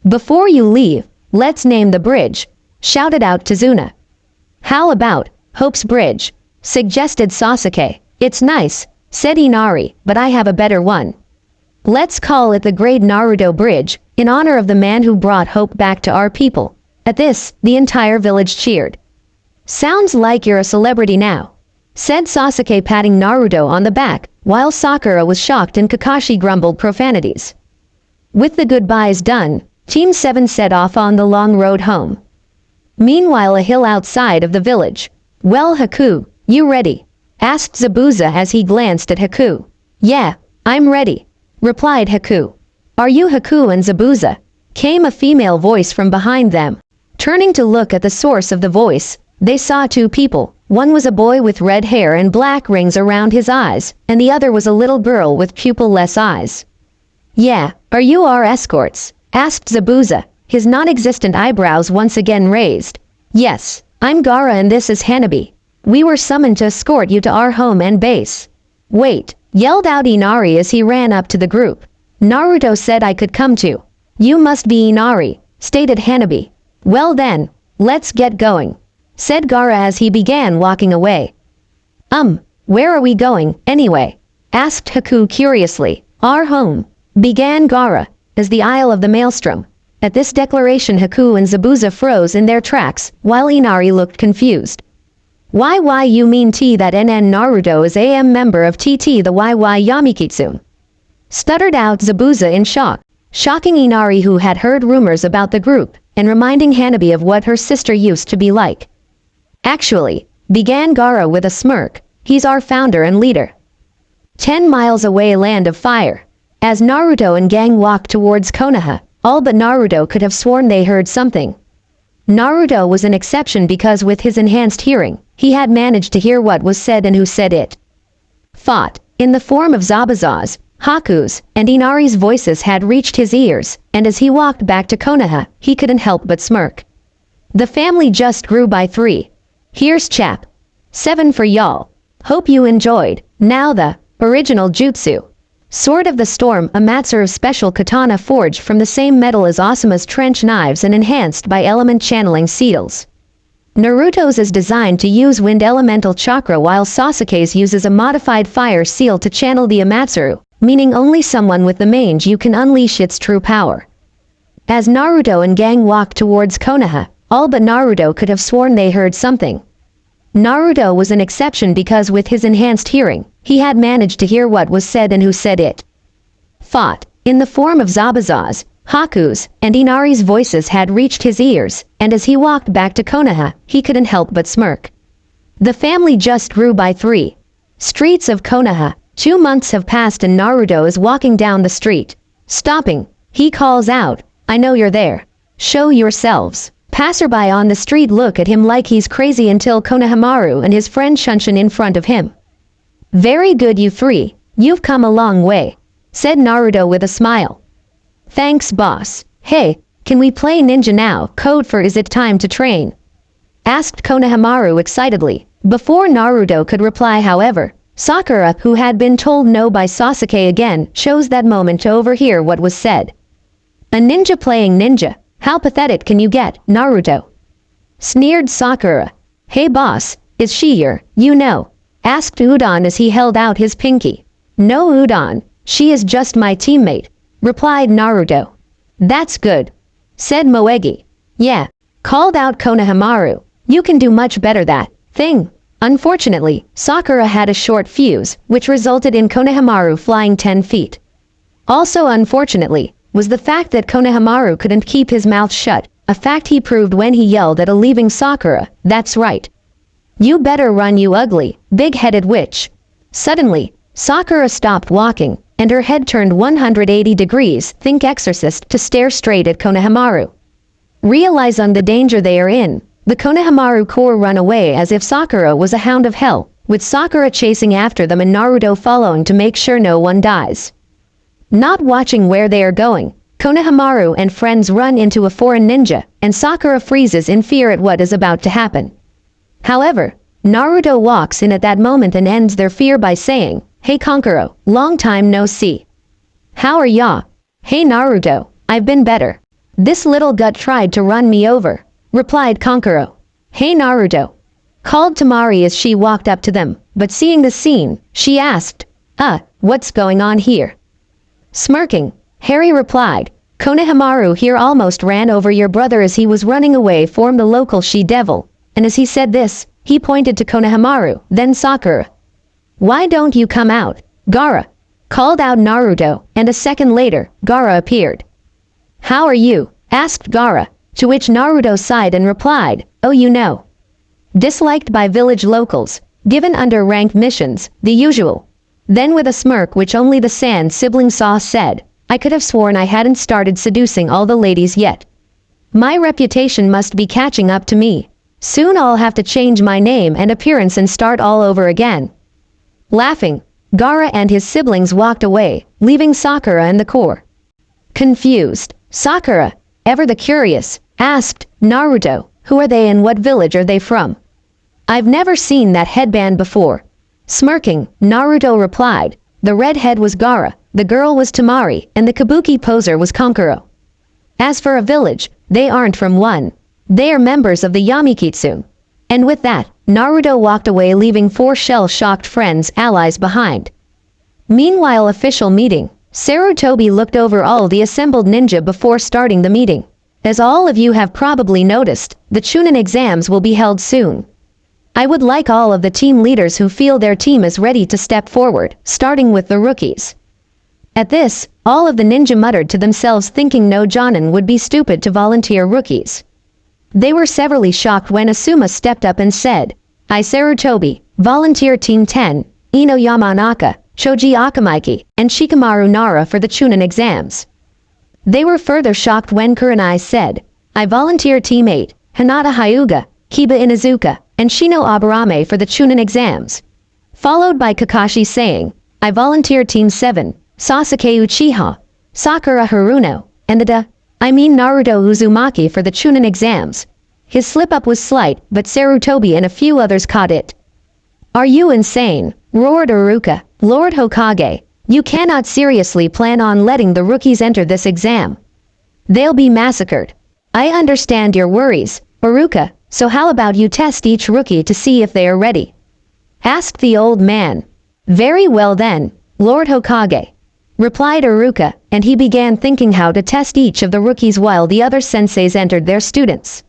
Before you leave, let's name the bridge, shouted out Chizuna. How about Hope's Bridge, suggested Sasuke. It's nice, said Inari, but I have a better one. Let's call it the Great Naruto Bridge, in honor of the man who brought hope back to our people. At this, the entire village cheered. Sounds like you're a celebrity now, said Sasuke patting Naruto on the back, while Sakura was shocked and Kakashi grumbled profanities. With the goodbyes done, Team 7 set off on the long road home. Meanwhile, a hill outside of the village. Well, Haku, you ready? Asked Zabuza as he glanced at Haku. Yeah, I'm ready, replied Haku. Are you Haku and Zabuza? Came a female voice from behind them. Turning to look at the source of the voice, they saw two people. One was a boy with red hair and black rings around his eyes, and the other was a little girl with pupil-less eyes. Yeah, are you our escorts? Asked Zabuza, his non-existent eyebrows once again raised. Yes, I'm Gaara and this is Hanabi. We were summoned to escort you to our home and base. Wait, yelled out Inari as he ran up to the group. Naruto said I could come too. You must be Inari, stated Hanabi. Well then, let's get going, said Gaara as he began walking away. Where are we going, anyway? asked Haku curiously. Our home, began Gaara, is the Isle of the Maelstrom. At this declaration Haku and Zabuza froze in their tracks, while Inari looked confused. Why you mean T that NN Naruto is AM member of TT the YY Yamikitsu? Stuttered out Zabuza in shock, shocking Inari who had heard rumors about the group, and reminding Hanabi of what her sister used to be like. Actually, began Gaara with a smirk, he's our founder and leader. 10 miles away Land of Fire. As Naruto and gang walked towards Konoha, all but Naruto could have sworn they heard something. Naruto was an exception because with his enhanced hearing, he had managed to hear what was said and who said it. Thought, in the form of Zabuza's, Haku's, and Inari's voices had reached his ears, and as he walked back to Konoha, he couldn't help but smirk. The family just grew by 3. Here's chap. 7 for y'all. Hope you enjoyed. Now the original jutsu. Sword of the Storm, a Matsuru's special katana forged from the same metal as Asuma's trench knives and enhanced by element channeling seals. Naruto's is designed to use wind elemental chakra while Sasuke's uses a modified fire seal to channel the Amatsuru, meaning only someone with the mange you can unleash its true power. As Naruto and gang walked towards Konoha, all but Naruto could have sworn they heard something. Naruto was an exception because with his enhanced hearing, he had managed to hear what was said and who said it. Thought, in the form of Zabuza's, Haku's, and Inari's voices had reached his ears, and as he walked back to Konoha, he couldn't help but smirk. The family just grew by 3. Streets of Konoha. 2 months have passed and Naruto is walking down the street. Stopping, he calls out, I know you're there. Show yourselves. Passerby on the street look at him like he's crazy until Konohamaru and his friend Shunshin in front of him. Very good you 3, you've come a long way, said Naruto with a smile. Thanks boss. Hey, can we play ninja now? Code for is it time to train? Asked Konohamaru excitedly. Before Naruto could reply however, Sakura, who had been told no by Sasuke again, chose that moment to overhear what was said. A ninja playing ninja. How pathetic can you get, Naruto? Sneered Sakura. Hey boss, is she your, asked Udon as he held out his pinky. No Udon, she is just my teammate, replied Naruto. That's good, said Moegi. Yeah, called out Konohamaru. You can do much better that thing. Unfortunately, Sakura had a short fuse, which resulted in Konohamaru flying 10 feet. Also unfortunately, was the fact that Konohamaru couldn't keep his mouth shut, a fact he proved when he yelled at a leaving Sakura, that's right. You better run you ugly, big-headed witch. Suddenly, Sakura stopped walking, and her head turned 180 degrees, think exorcist, to stare straight at Konohamaru. Realize on the danger they are in, the Konohamaru Corps run away as if Sakura was a hound of hell, with Sakura chasing after them and Naruto following to make sure no one dies. Not watching where they are going, Konohamaru and friends run into a foreign ninja, and Sakura freezes in fear at what is about to happen. However, Naruto walks in at that moment and ends their fear by saying, Hey Kankuro, long time no see. How are ya? Hey Naruto, I've been better. This little gut tried to run me over, replied Kankuro. Hey Naruto, called Tamari as she walked up to them, but seeing the scene, she asked, what's going on here? Smirking, Harry replied, Konohamaru here almost ran over your brother as he was running away from the local she-devil, and as he said this, he pointed to Konohamaru, then Sakura. Why don't you come out, Gaara? Called out Naruto, and a second later, Gaara appeared. How are you? Asked Gaara, to which Naruto sighed and replied, Oh disliked by village locals, given under-ranked missions, the usual. Then with a smirk which only the Sand sibling saw said, I could have sworn I hadn't started seducing all the ladies yet. My reputation must be catching up to me. Soon I'll have to change my name and appearance and start all over again. Laughing, Gaara and his siblings walked away, leaving Sakura and the Corps. Confused, Sakura, ever the curious, asked, Naruto, who are they and what village are they from? I've never seen that headband before. Smirking, Naruto replied, the redhead was Gaara, the girl was Tamari, and the kabuki poser was Kankuro. As for a village, they aren't from one. They are members of the Yamikitsu. And with that, Naruto walked away leaving 4 shell-shocked friends allies behind. Meanwhile, official meeting. Sarutobi looked over all the assembled ninja before starting the meeting. As all of you have probably noticed, the Chunin exams will be held soon. I would like all of the team leaders who feel their team is ready to step forward, starting with the rookies. At this, all of the ninja muttered to themselves, thinking no Jonin would be stupid to volunteer rookies. They were severely shocked when Asuma stepped up and said, I Sarutobi, volunteer Team 10, Ino Yamanaka, Shoji Akamaiki, and Shikamaru Nara for the Chunin exams. They were further shocked when Kurenai said, I volunteer Team 8, Hinata Hyuga, Kiba Inazuka, and Shino Aburame for the Chunin exams. Followed by Kakashi saying, I volunteer Team 7, Sasuke Uchiha, Sakura Haruno, and Naruto Uzumaki for the Chunin exams. His slip-up was slight, but Sarutobi and a few others caught it. Are you insane? Roared Iruka, Lord Hokage. You cannot seriously plan on letting the rookies enter this exam. They'll be massacred. I understand your worries, Iruka, so how about you test each rookie to see if they are ready? Asked the old man. Very well then, Lord Hokage, replied Iruka, and he began thinking how to test each of the rookies while the other senseis entered their students.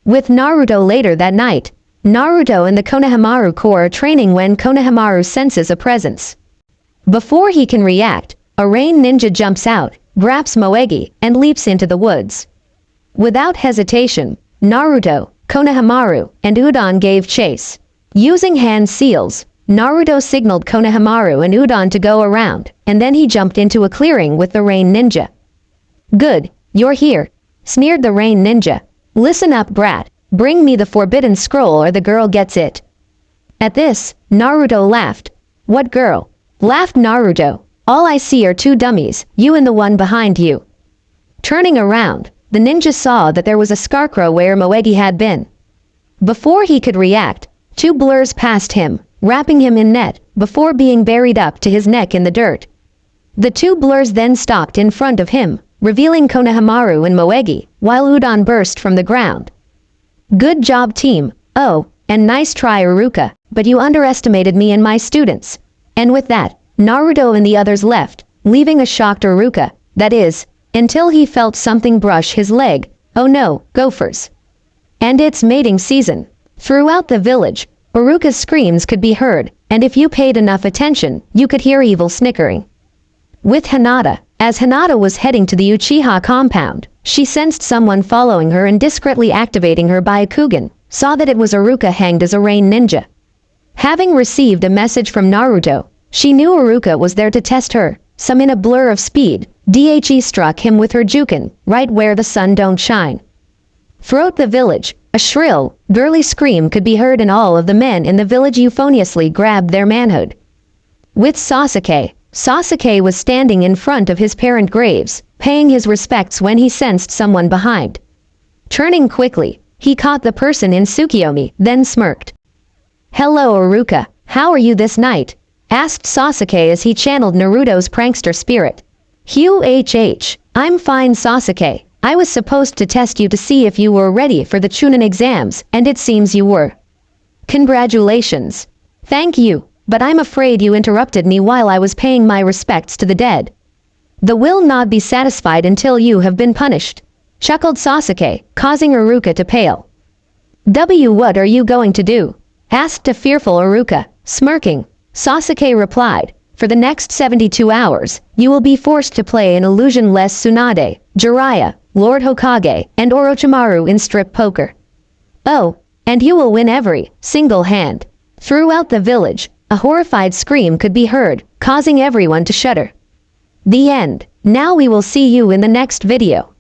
With Naruto later that night, Naruto and the Konohamaru Corps are training when Konohamaru senses a presence. Before he can react, a rain ninja jumps out, grabs Moegi, and leaps into the woods. Without hesitation, Naruto, Konohamaru, and Udon gave chase. Using hand seals, Naruto signaled Konohamaru and Udon to go around, and then he jumped into a clearing with the rain ninja. Good, you're here, sneered the rain ninja. Listen up, brat, bring me the forbidden scroll or the girl gets it. At this, Naruto laughed. What girl? Laughed Naruto. All I see are two dummies, you and the one behind you. Turning around, the ninja saw that there was a scarecrow where Moegi had been. Before he could react, two blurs passed him, wrapping him in net, before being buried up to his neck in the dirt. The two blurs then stopped in front of him, revealing Konohamaru and Moegi, while Udon burst from the ground. Good job, team. Oh, and nice try, Iruka, but you underestimated me and my students. And with that, Naruto and the others left, leaving a shocked Iruka, that is, until he felt something brush his leg. Oh no, gophers. And it's mating season. Throughout the village, Iruka's screams could be heard, and if you paid enough attention, you could hear evil snickering. With Hinata, as Hinata was heading to the Uchiha compound, she sensed someone following her and discreetly activating her Byakugan, saw that it was Iruka hanged as a rain ninja. Having received a message from Naruto, she knew Iruka was there to test her. Some in a blur of speed, Dhe struck him with her Juken, right where the sun don't shine. Throughout the village, a shrill, girly scream could be heard and all of the men in the village euphoniously grabbed their manhood. With Sasuke, Sasuke was standing in front of his parent graves, paying his respects when he sensed someone behind. Turning quickly, he caught the person in Tsukiyomi, then smirked. Hello Iruka, how are you this night? Asked Sasuke as he channeled Naruto's prankster spirit. I'm fine Sasuke, I was supposed to test you to see if you were ready for the Chunin exams, and it seems you were. Congratulations. Thank you, but I'm afraid you interrupted me while I was paying my respects to the dead. The will not be satisfied until you have been punished, chuckled Sasuke, causing Iruka to pale. What are you going to do? Asked a fearful Iruka, smirking. Sasuke replied, for the next 72 hours, you will be forced to play an illusion-less Tsunade, Jiraiya, Lord Hokage, and Orochimaru in strip poker. Oh, and you will win every single hand. Throughout the village, a horrified scream could be heard, causing everyone to shudder. The end. Now we will see you in the next video.